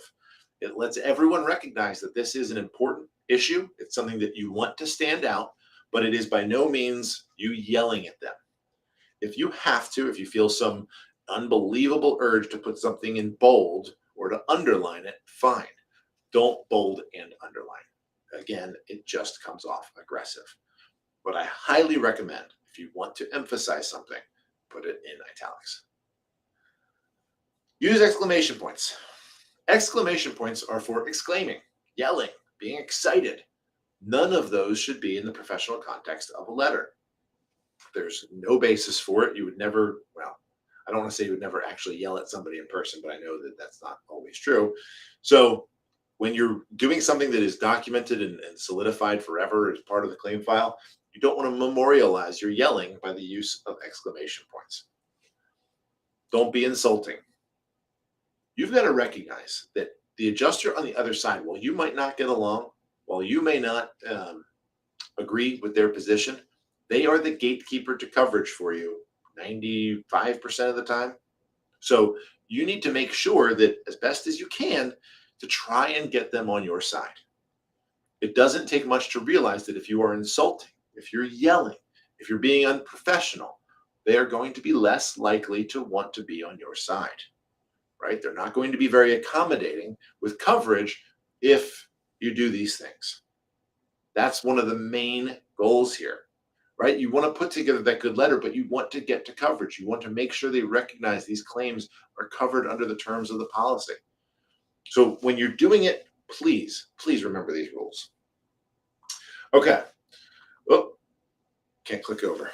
It lets everyone recognize that this is an important issue. It's something that you want to stand out, but it is by no means you yelling at them. If you have to, if you feel some unbelievable urge to put something in bold or to underline it, fine. Don't bold and underline. Again, it just comes off aggressive. But I highly recommend, if you want to emphasize something, put it in italics. Use exclamation points. Exclamation points are for exclaiming, yelling, being excited. None of those should be in the professional context of a letter. There's no basis for it. You would never, well, I don't want to say you would never actually yell at somebody in person, but I know that that's not always true. So when you're doing something that is documented and solidified forever as part of the claim file, you don't want to memorialize your yelling by the use of exclamation points. Don't be insulting. You've got to recognize that the adjuster on the other side, while you might not get along, while you may not agree with their position, they are the gatekeeper to coverage for you 95% of the time. So you need to make sure that as best as you can to try and get them on your side. It doesn't take much to realize that if you are insulting, if you're yelling, if you're being unprofessional, they are going to be less likely to want to be on your side, right? They're not going to be very accommodating with coverage if you do these things. That's one of the main goals here, right? You want to put together that good letter, but you want to get to coverage. You want to make sure they recognize these claims are covered under the terms of the policy. So when you're doing it, please remember these rules. Okay. Oh, can't click over.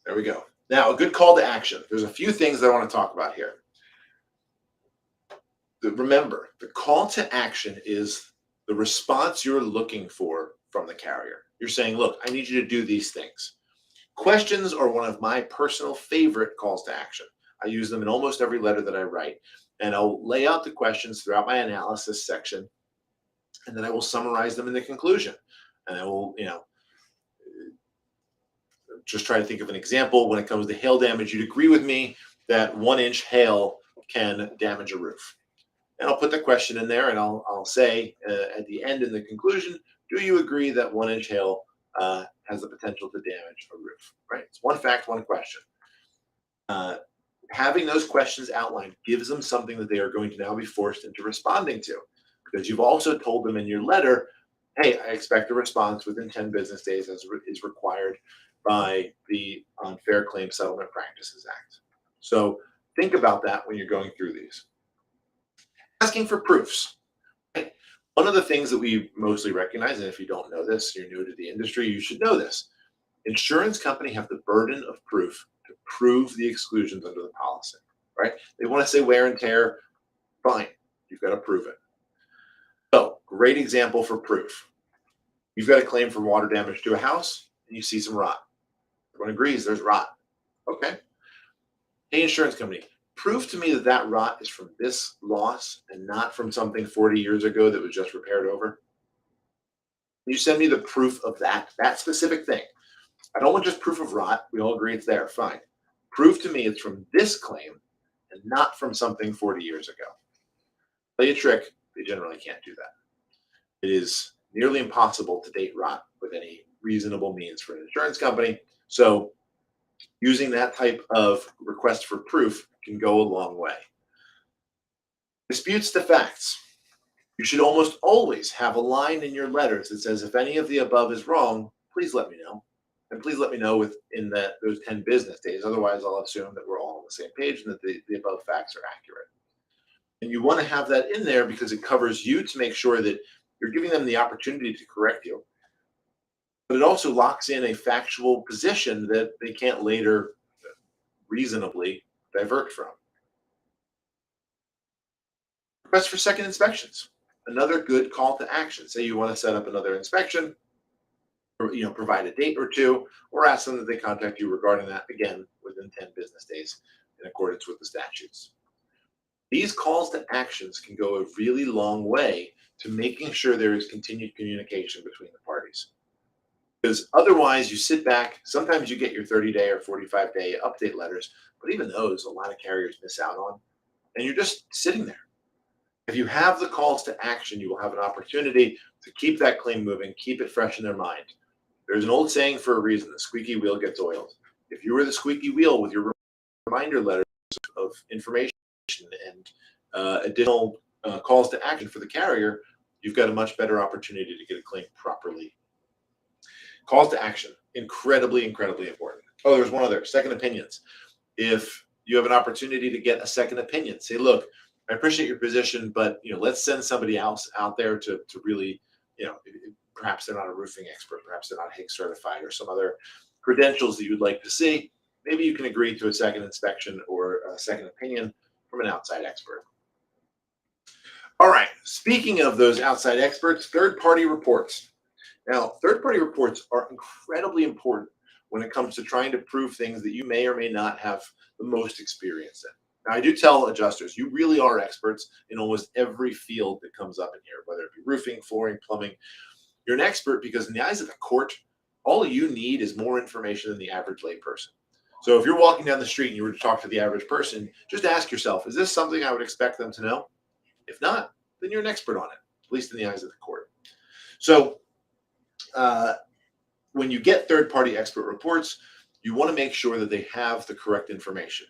There we go. Now, a good call to action. There's a few things that I want to talk about here. Remember, the call to action is the response you're looking for from the carrier. You're saying, look, I need you to do these things. Questions are one of my personal favorite calls to action. I use them in almost every letter that I write, and I'll lay out the questions throughout my analysis section, and then I will summarize them in the conclusion. And I will, just try to think of an example. When it comes to hail damage, you'd agree with me that 1-inch hail can damage a roof. And I'll put the question in there, and I'll say at the end in the conclusion, do you agree that 1-inch hail has the potential to damage a roof? Right? It's one fact, one question. Having those questions outlined gives them something that they are going to now be forced into responding to, because you've also told them in your letter, hey, I expect a response within 10 business days as is required by the Unfair Claim Settlement Practices Act. So think about that when you're going through these. Asking for proofs. Right? One of the things that we mostly recognize, and if you don't know this, you're new to the industry, you should know this. Insurance companies have the burden of proof to prove the exclusions under the policy, right? They want to say wear and tear, fine, you've got to prove it. So, great example for proof. You've got a claim for water damage to a house, and you see some rot. Everyone agrees there's rot. Okay. Hey, insurance company, prove to me that that rot is from this loss and not from something 40 years ago that was just repaired over. You send me the proof of that specific thing. I don't want just proof of rot. We all agree it's there. Fine. Prove to me it's from this claim and not from something 40 years ago. Play a trick. They generally can't do that. It is nearly impossible to date rot with any reasonable means for an insurance company. So using that type of request for proof can go a long way. Disputes the facts. You should almost always have a line in your letters that says, if any of the above is wrong, please let me know. And please let me know within those 10 business days. Otherwise, I'll assume that we're all on the same page and that the above facts are accurate. And you want to have that in there because it covers you to make sure that you're giving them the opportunity to correct you. But it also locks in a factual position that they can't later reasonably divert from. Request for second inspections. Another good call to action. Say you want to set up another inspection, or provide a date or two, or ask them that they contact you regarding that again within 10 business days in accordance with the statutes. These calls to actions can go a really long way to making sure there is continued communication between the parties. Because otherwise you sit back, sometimes you get your 30-day or 45-day update letters, but even those a lot of carriers miss out on, and you're just sitting there. If you have the calls to action, you will have an opportunity to keep that claim moving, keep it fresh in their mind. There's an old saying for a reason, the squeaky wheel gets oiled. If you were the squeaky wheel with your reminder letters of information and additional calls to action for the carrier, you've got a much better opportunity to get a claim properly. Calls to action, incredibly important. Oh, there's one other, second opinions. If you have an opportunity to get a second opinion. Say, look, I appreciate your position, but let's send somebody else out there to really, perhaps they're not a roofing expert, perhaps they're not Higgs certified or some other credentials that you would like to see. Maybe you can agree to a second inspection or a second opinion from an outside expert. All right, speaking of those outside experts, third-party reports. Now, third-party reports are incredibly important when it comes to trying to prove things that you may or may not have the most experience in. Now, I do tell adjusters, you really are experts in almost every field that comes up in here, whether it be roofing, flooring, plumbing. You're an expert because in the eyes of the court, all you need is more information than the average layperson. So if you're walking down the street and you were to talk to the average person, just ask yourself, is this something I would expect them to know? If not, then you're an expert on it, at least in the eyes of the court. So when you get third-party expert reports, you want to make sure that they have the correct information.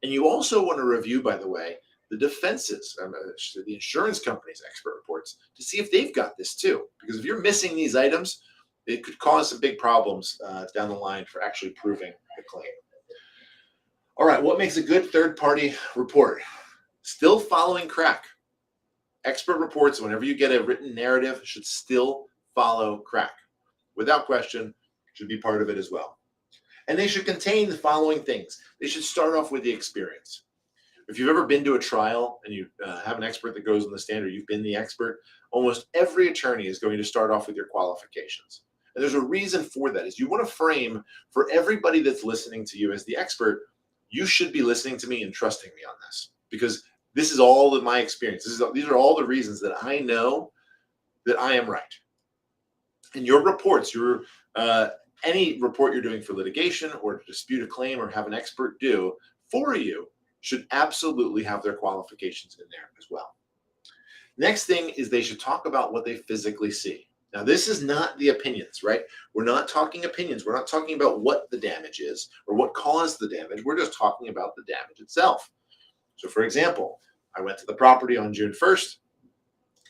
And you also want to review, by the way, the defenses, the insurance company's expert reports to see if they've got this too. Because if you're missing these items, it could cause some big problems down the line for actually proving the claim. All right, what makes a good third-party report? Still following crack. Expert reports, whenever you get a written narrative, should still follow crack. Without question, should be part of it as well. And they should contain the following things. They should start off with the experience. If you've ever been to a trial and you have an expert that goes on the stand, or you've been the expert, almost every attorney is going to start off with your qualifications. And there's a reason for that. Is you want to frame for everybody that's listening to you as the expert, you should be listening to me and trusting me on this, because this is all of my experience. These are all the reasons that I know that I am right. And your reports, any report you're doing for litigation or to dispute a claim or have an expert do for you, should absolutely have their qualifications in there as well. Next thing is they should talk about what they physically see. Now, this is not the opinions, right? We're not talking opinions. We're not talking about what the damage is or what caused the damage. We're just talking about the damage itself. So, for example, I went to the property on June 1st.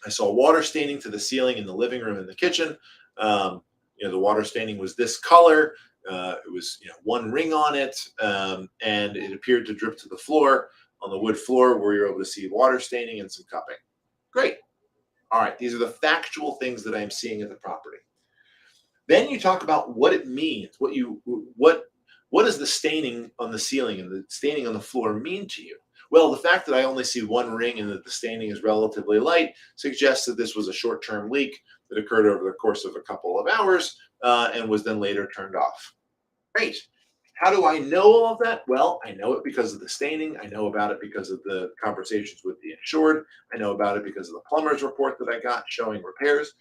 I saw water staining to the ceiling in the living room and the kitchen. The water staining was this color. It was one ring on it, and it appeared to drip to the floor, on the wood floor where you're able to see water staining and some cupping. Great. All right, these are the factual things that I'm seeing at the property. Then you talk about what it means, what does the staining on the ceiling and the staining on the floor mean to you? Well, the fact that I only see one ring and that the staining is relatively light suggests that this was a short-term leak that occurred over the course of a couple of hours and was then later turned off. Great. How do I know all of that? Well, I know it because of the staining. I know about it because of the conversations with the insured. I know about it because of the plumber's report that I got showing repairs.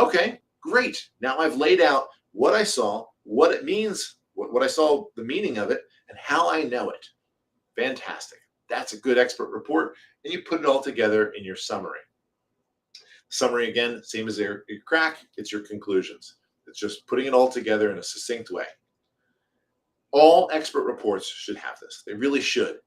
Okay, great. Now I've laid out what I saw, what it means, what I saw, the meaning of it, and how I know it. Fantastic. That's a good expert report, and you put it all together in your summary. Summary, again, same as your crack, it's your conclusions. It's just putting it all together in a succinct way. All expert reports should have this. They really should.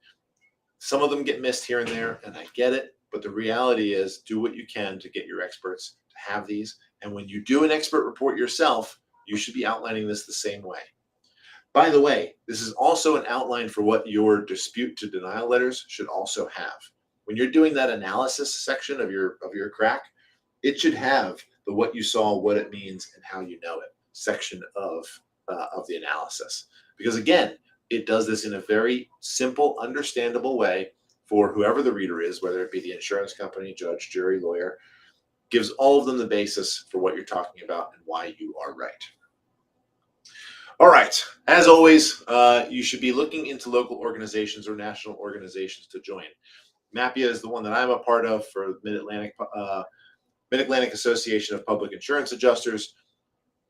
Some of them get missed here and there, and I get it, but the reality is do what you can to get your experts to have these. And when you do an expert report yourself, you should be outlining this the same way. By the way, this is also an outline for what your dispute to denial letters should also have. When you're doing that analysis section of your crack, it should have the what you saw, what it means, and how you know it section of the analysis. Because again, it does this in a very simple, understandable way for whoever the reader is, whether it be the insurance company, judge, jury, lawyer, gives all of them the basis for what you're talking about and why you are right. All right, as always, you should be looking into local organizations or national organizations to join. Mapia is the one that I'm a part of for Mid-Atlantic Association of Public Insurance Adjusters,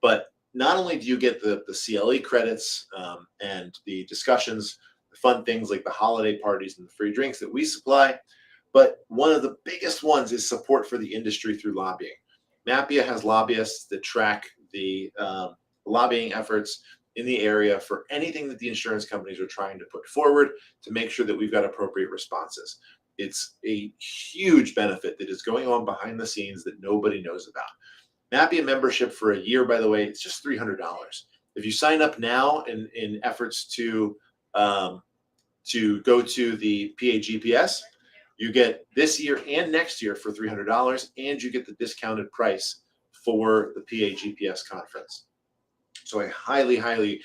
but not only do you get the CLE credits and the discussions, the fun things like the holiday parties and the free drinks that we supply, but one of the biggest ones is support for the industry through lobbying. Mapia has lobbyists that track the lobbying efforts in the area for anything that the insurance companies are trying to put forward to make sure that we've got appropriate responses. It's a huge benefit that is going on behind the scenes that nobody knows about. Mapia membership for a year, by the way, it's just $300. If you sign up now in efforts to to go to the PAGPS, you get this year and next year for $300, and you get the discounted price for the PAGPS conference. So I highly, highly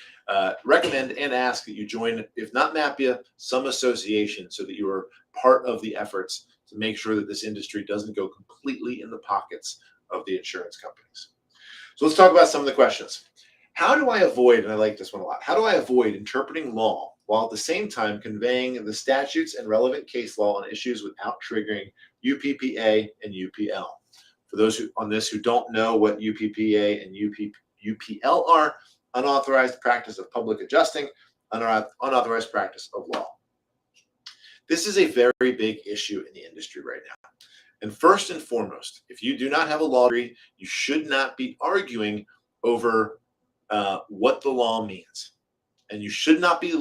recommend and ask that you join, if not Mapia, some association, so that you are part of the efforts to make sure that this industry doesn't go completely in the pockets of the insurance companies. So let's talk about some of the questions. How do I avoid, and I like this one a lot, how do I avoid interpreting law while at the same time conveying the statutes and relevant case law on issues without triggering UPPA and UPL? For those who don't know what UPPA and UPL are, unauthorized practice of public adjusting, unauthorized practice of law. This is a very big issue in the industry right now. And first and foremost, if you do not have a law degree, you should not be arguing over what the law means. And you should not be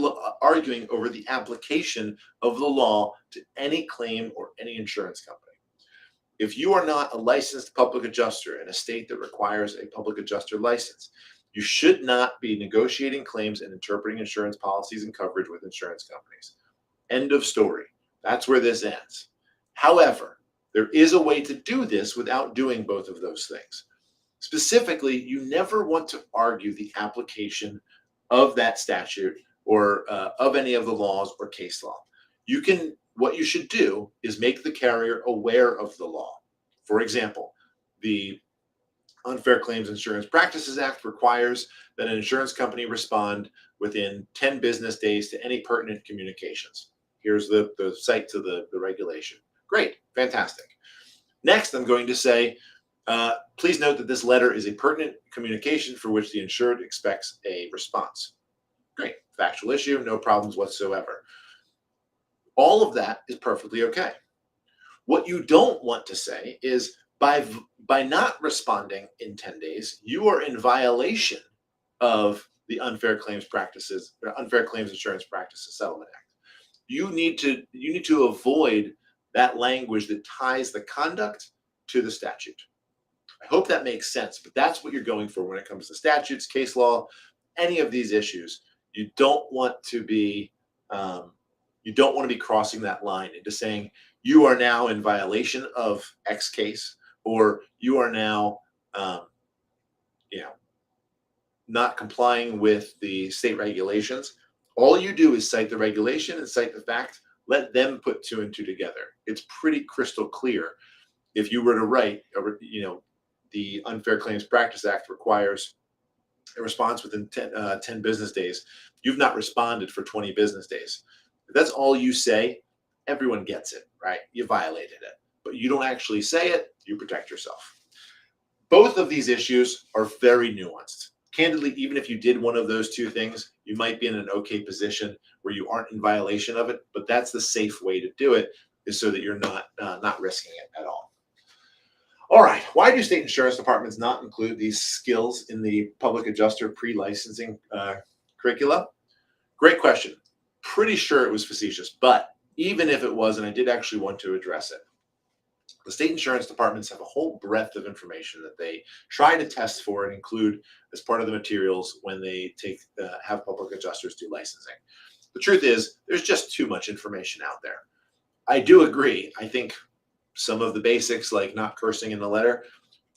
arguing over the application of the law to any claim or any insurance company. If you are not a licensed public adjuster in a state that requires a public adjuster license, you should not be negotiating claims and interpreting insurance policies and coverage with insurance companies. End of story. That's where this ends. However, there is a way to do this without doing both of those things. Specifically, you never want to argue the application of that statute or of any of the laws or case law. What you should do is make the carrier aware of the law. For example, the Unfair Claims Insurance Practices Act requires that an insurance company respond within 10 business days to any pertinent communications. Here's the site to the regulation. Great, fantastic. Next, I'm going to say, please note that this letter is a pertinent communication for which the insured expects a response. Great, factual issue, no problems whatsoever. All of that is perfectly okay. What you don't want to say is by not responding in 10 days, you are in violation of the Unfair Claims Insurance Practices Settlement Act. You need to avoid that language that ties the conduct to the statute. I hope that makes sense, but that's what you're going for when it comes to statutes, case law, any of these issues. You don't want to be crossing that line into saying you are now in violation of X case, or you are now, not complying with the state regulations. All you do is cite the regulation and cite the fact. Let them put two and two together. It's pretty crystal clear. If you were to write, the Unfair Claims Practice Act requires a response within 10 business days. You've not responded for 20 business days. If that's all you say, everyone gets it, right? You violated it. But you don't actually say it, you protect yourself. Both of these issues are very nuanced. Candidly, even if you did one of those two things, you might be in an okay position where you aren't in violation of it, but that's the safe way to do it, is so that you're not risking it at all. All right, why do state insurance departments not include these skills in the public adjuster pre-licensing curricula? Great question. Pretty sure it was facetious, but even if it was, and I did actually want to address it, the state insurance departments have a whole breadth of information that they try to test for and include as part of the materials when they have public adjusters do licensing. The truth is, there's just too much information out there. I do agree. I think some of the basics, like not cursing in the letter,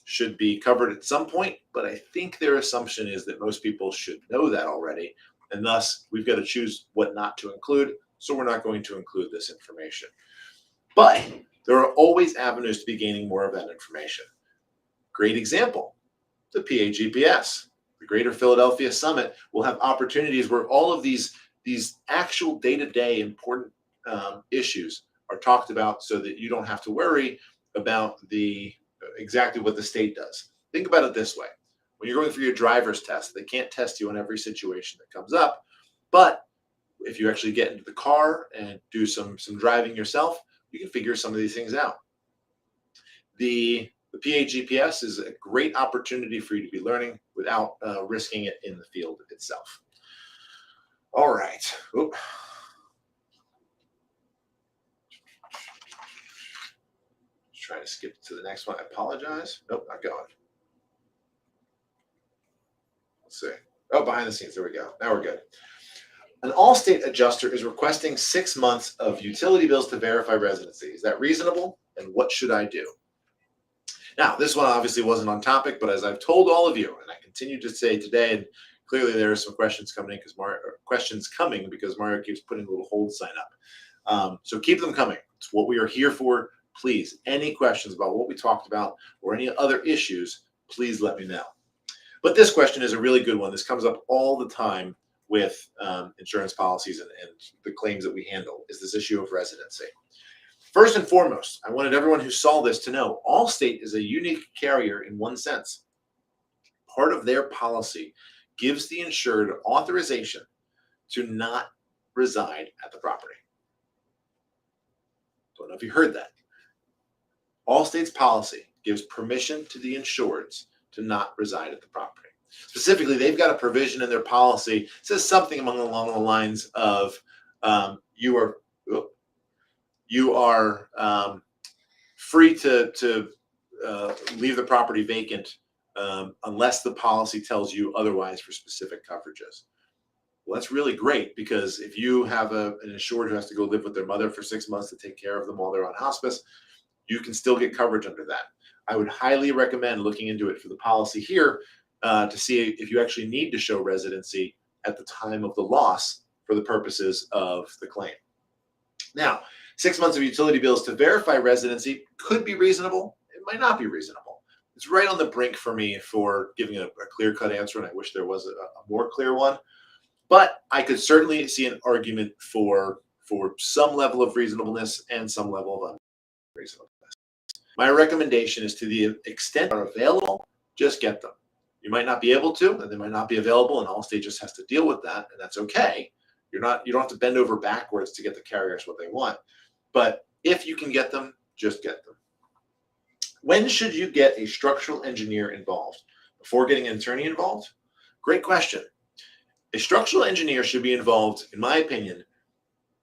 should be covered at some point, but I think their assumption is that most people should know that already, and thus we've got to choose what not to include, so we're not going to include this information. But there are always avenues to be gaining more of that information. Great example, the PAGPS. The Greater Philadelphia Summit will have opportunities where all of these actual day-to-day important issues are talked about, so that you don't have to worry about exactly what the state does. Think about it this way. When you're going for your driver's test, they can't test you on every situation that comes up, but if you actually get into the car and do some driving yourself, you can figure some of these things out. The PAGPS is a great opportunity for you to be learning without risking it in the field itself. All right. Oop. Trying to skip to the next one. I apologize. Nope, not going. Let's see. Oh, behind the scenes. There we go. Now we're good. An Allstate adjuster is requesting 6 months of utility bills to verify residency. Is that reasonable? And what should I do? Now, this one obviously wasn't on topic, but as I've told all of you, and I continue to say today, and clearly there are some questions coming because Mario keeps putting a little hold sign up. So keep them coming. It's what we are here for. Please, any questions about what we talked about or any other issues, please let me know. But this question is a really good one. This comes up all the time with insurance policies and the claims that we handle, is this issue of residency. First and foremost, I wanted everyone who saw this to know Allstate is a unique carrier in one sense. Part of their policy gives the insured authorization to not reside at the property. Don't know if you heard that. Allstate's policy gives permission to the insureds to not reside at the property. Specifically, they've got a provision in their policy. It says something along the lines of you are free to leave the property vacant unless the policy tells you otherwise for specific coverages. Well, that's really great, because if you have an insured who has to go live with their mother for 6 months to take care of them while they're on hospice, you can still get coverage under that. I would highly recommend looking into it for the policy here to see if you actually need to show residency at the time of the loss for the purposes of the claim. Now, 6 months of utility bills to verify residency could be reasonable. It might not be reasonable. It's right on the brink for me for giving a clear-cut answer, and I wish there was a more clear one. But I could certainly see an argument for some level of reasonableness and some level of unreasonableness. My recommendation is, to the extent they're available, just get them. You might not be able to, and they might not be available, and Allstate just has to deal with that, and that's okay. You don't have to bend over backwards to get the carriers what they want. But if you can get them, just get them. When should you get a structural engineer involved? Before getting an attorney involved? Great question. A structural engineer should be involved, in my opinion,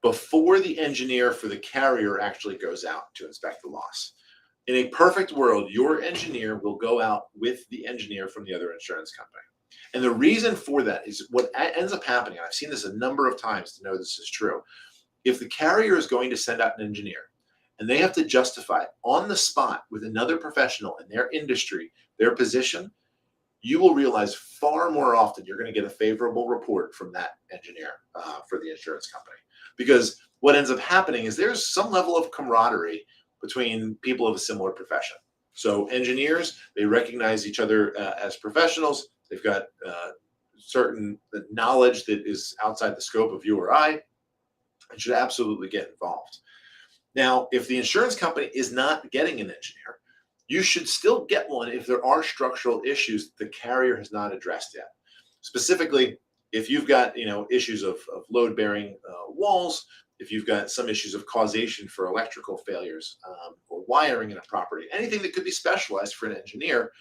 before the engineer for the carrier actually goes out to inspect the loss. In a perfect world, your engineer will go out with the engineer from the other insurance company. And the reason for that is what ends up happening, and I've seen this a number of times to know this is true. If the carrier is going to send out an engineer and they have to justify on the spot with another professional in their industry, their position, you will realize far more often you're going to get a favorable report from that engineer for the insurance company. Because what ends up happening is there's some level of camaraderie between people of a similar profession. So engineers, they recognize each other as professionals. They've got certain knowledge that is outside the scope of you or I, and should absolutely get involved. Now, if the insurance company is not getting an engineer, you should still get one if there are structural issues the carrier has not addressed yet. Specifically, if you've got issues of load-bearing walls, if you've got some issues of causation for electrical failures or wiring in a property, anything that could be specialized for an engineer,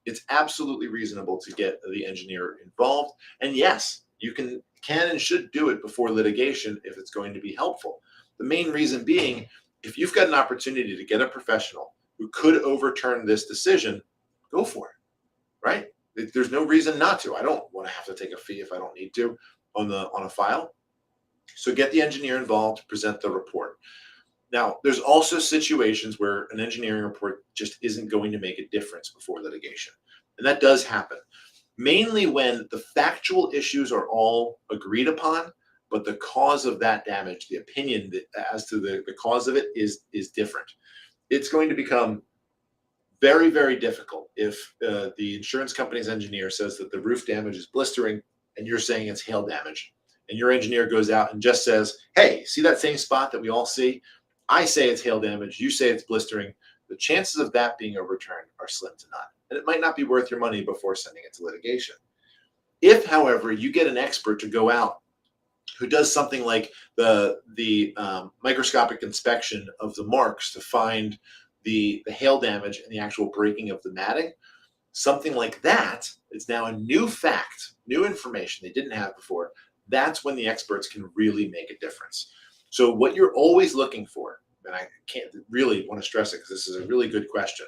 it's absolutely reasonable to get the engineer involved. And yes, you can and should do it before litigation if it's going to be helpful. The main reason being, if you've got an opportunity to get a professional who could overturn this decision, go for it, right? There's no reason not to. I don't want to have to take a fee if I don't need to on a file. So get the engineer involved, present the report. Now, there's also situations where an engineering report just isn't going to make a difference before litigation. And that does happen, mainly when the factual issues are all agreed upon, but the cause of that damage, the opinion as to the cause of it is different. It's going to become very, very difficult if the insurance company's engineer says that the roof damage is blistering and you're saying it's hail damage. And your engineer goes out and just says, hey, see that same spot that we all see? I say it's hail damage, you say it's blistering. The chances of that being overturned are slim to none. And it might not be worth your money before sending it to litigation. If, however, you get an expert to go out who does something like the microscopic inspection of the marks to find the hail damage and the actual breaking of the matting, something like that is now a new fact, new information they didn't have before. That's when the experts can really make a difference. So what you're always looking for, and I can't really want to stress it because this is a really good question,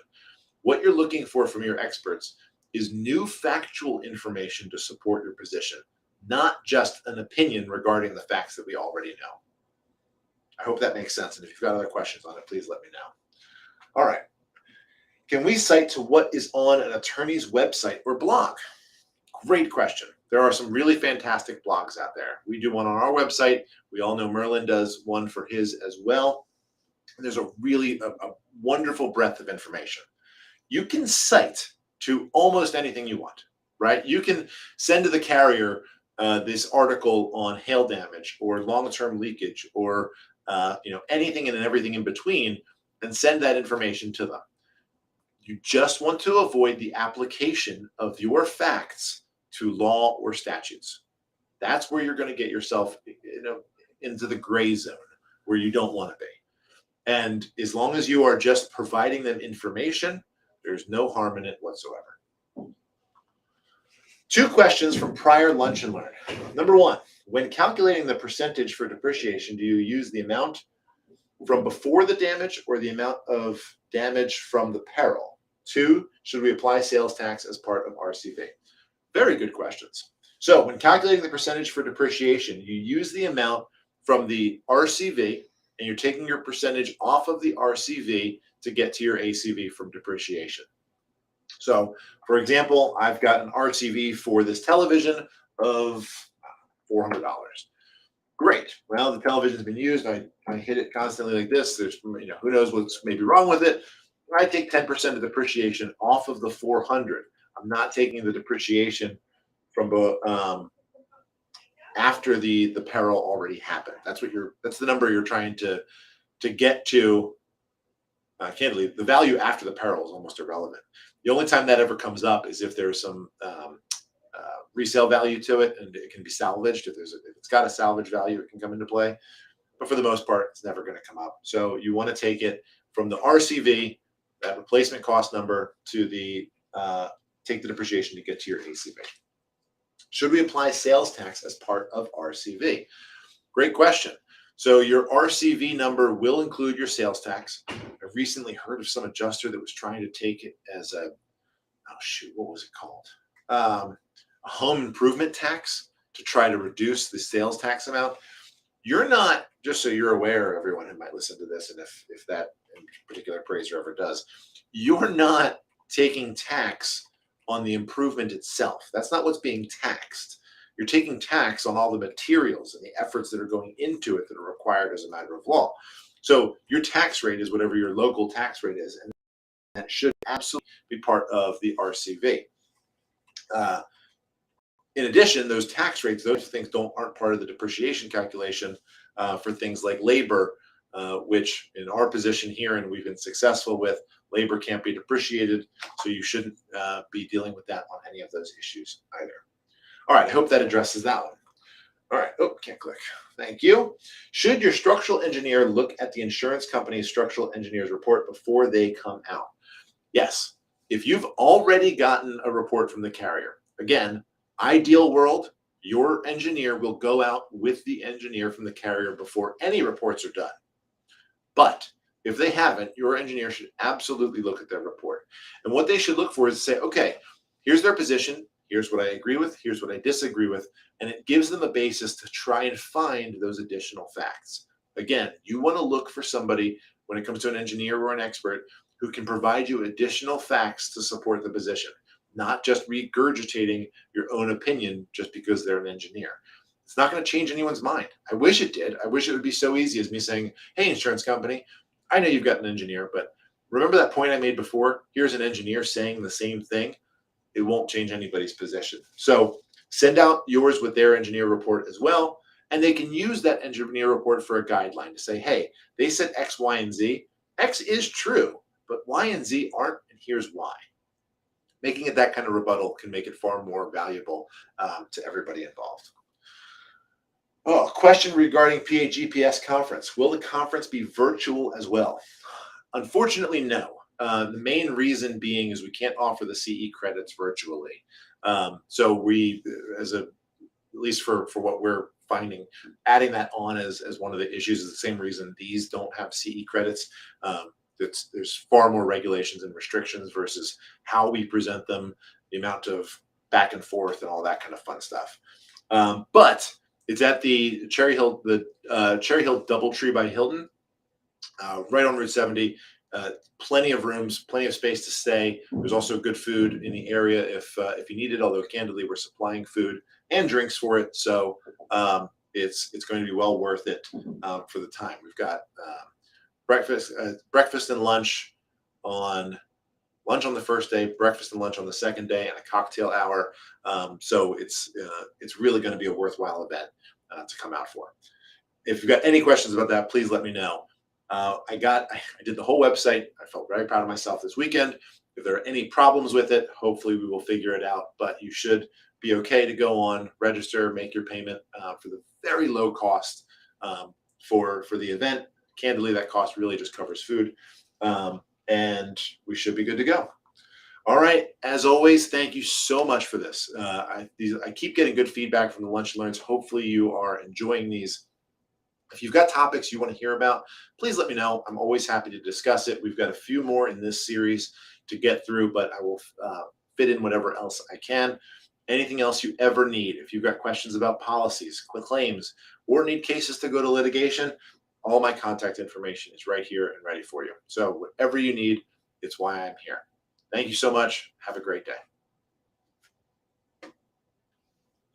what you're looking for from your experts is new factual information to support your position, not just an opinion regarding the facts that we already know. I hope that makes sense. And if you've got other questions on it, please let me know. All right. Can we cite to what is on an attorney's website or blog? Great question. There are some really fantastic blogs out there. We do one on our website. We all know Merlin does one for his as well. And there's a really a wonderful breadth of information. You can cite to almost anything you want, right? You can send to the carrier this article on hail damage or long-term leakage or anything and everything in between, and send that information to them. You just want to avoid the application of your facts to law or statutes. That's where you're going to get yourself into the gray zone where you don't want to be. And as long as you are just providing them information, there's no harm in it whatsoever. 2 questions from prior lunch and learn. Number 1, when calculating the percentage for depreciation, do you use the amount from before the damage or the amount of damage from the peril? 2, should we apply sales tax as part of RCV? Very good questions. So when calculating the percentage for depreciation, you use the amount from the RCV, and you're taking your percentage off of the RCV to get to your ACV from depreciation. So, for example, I've got an RCV for this television of $400. Great. Well, the television's been used. I hit it constantly like this. There's, who knows what's maybe wrong with it. I take 10% of depreciation off of the 400. I'm not taking the depreciation from after the peril already happened. That's the number you're trying to get to. Candidly, the value after the peril is almost irrelevant. The only time that ever comes up is if there's some resale value to it and it can be salvaged. If it's got a salvage value, it can come into play. But for the most part, it's never going to come up. So you want to take it from the RCV, that replacement cost number, to the take the depreciation to get to your ACV. Should we apply sales tax as part of RCV? Great question. So your RCV number will include your sales tax. I've recently heard of some adjuster that was trying to take it as what was it called? A home improvement tax to try to reduce the sales tax amount. You're not, just so you're aware, everyone who might listen to this, and if that in particular appraiser ever does, you're not taking tax on the improvement itself. That's not what's being taxed. You're taking tax on all the materials and the efforts that are going into it that are required as a matter of law. So your tax rate is whatever your local tax rate is, and that should absolutely be part of the RCV. In addition, those tax rates, those things aren't part of the depreciation calculation for things like labor, which in our position here, and we've been successful with, labor can't be depreciated, so you shouldn't be dealing with that on any of those issues either. All right, I hope that addresses that one. All right, can't click. Thank you. Should your structural engineer look at the insurance company's structural engineer's report before they come out? Yes. If you've already gotten a report from the carrier, again, ideal world, your engineer will go out with the engineer from the carrier before any reports are done. But if they haven't, your engineer should absolutely look at their report. And what they should look for is say, okay, here's their position. Here's what I agree with. Here's what I disagree with. And it gives them a basis to try and find those additional facts. Again, you want to look for somebody, when it comes to an engineer or an expert, who can provide you additional facts to support the position, not just regurgitating your own opinion just because they're an engineer. It's not going to change anyone's mind. I wish it did. I wish it would be so easy as me saying, hey, insurance company, I know you've got an engineer, but remember that point I made before? Here's an engineer saying the same thing. It won't change anybody's position. So send out yours with their engineer report as well, and they can use that engineer report for a guideline to say, hey, they said X, Y, and Z. X is true, but Y and Z aren't, and here's why. Making it that kind of rebuttal can make it far more valuable to everybody involved. Question regarding PAGPS conference. Will the conference be virtual as well? Unfortunately, no. The main reason being is we can't offer the CE credits virtually. So we, at least for what we're finding, adding that on as one of the issues is the same reason these don't have CE credits. There's far more regulations and restrictions versus how we present them, the amount of back and forth and all that kind of fun stuff. But it's at the Cherry Hill, Cherry Hill DoubleTree by Hilton, right on Route 70. Plenty of rooms, plenty of space to stay. There's also good food in the area if you need it. Although candidly, we're supplying food and drinks for it, so it's going to be well worth it for the time. We've got breakfast and lunch on the first day, breakfast and lunch on the second day, and a cocktail hour. So it's really going to be a worthwhile event to come out for. If you've got any questions about that, please let me know. I did the whole website. I felt very proud of myself this weekend. If there are any problems with it, hopefully we will figure it out. But you should be okay to go on, register, make your payment for the very low cost for the event. Candidly, that cost really just covers food. And we should be good to go. All right. As always, thank you so much for this. I keep getting good feedback from the Lunch and Learns. Hopefully you are enjoying these. If you've got topics you want to hear about, please let me know. I'm always happy to discuss it. We've got a few more in this series to get through, but I will fit in whatever else I can. Anything else you ever need, if you've got questions about policies, claims, or need cases to go to litigation, all my contact information is right here and ready for you. So whatever you need, it's why I'm here. Thank you so much. Have a great day.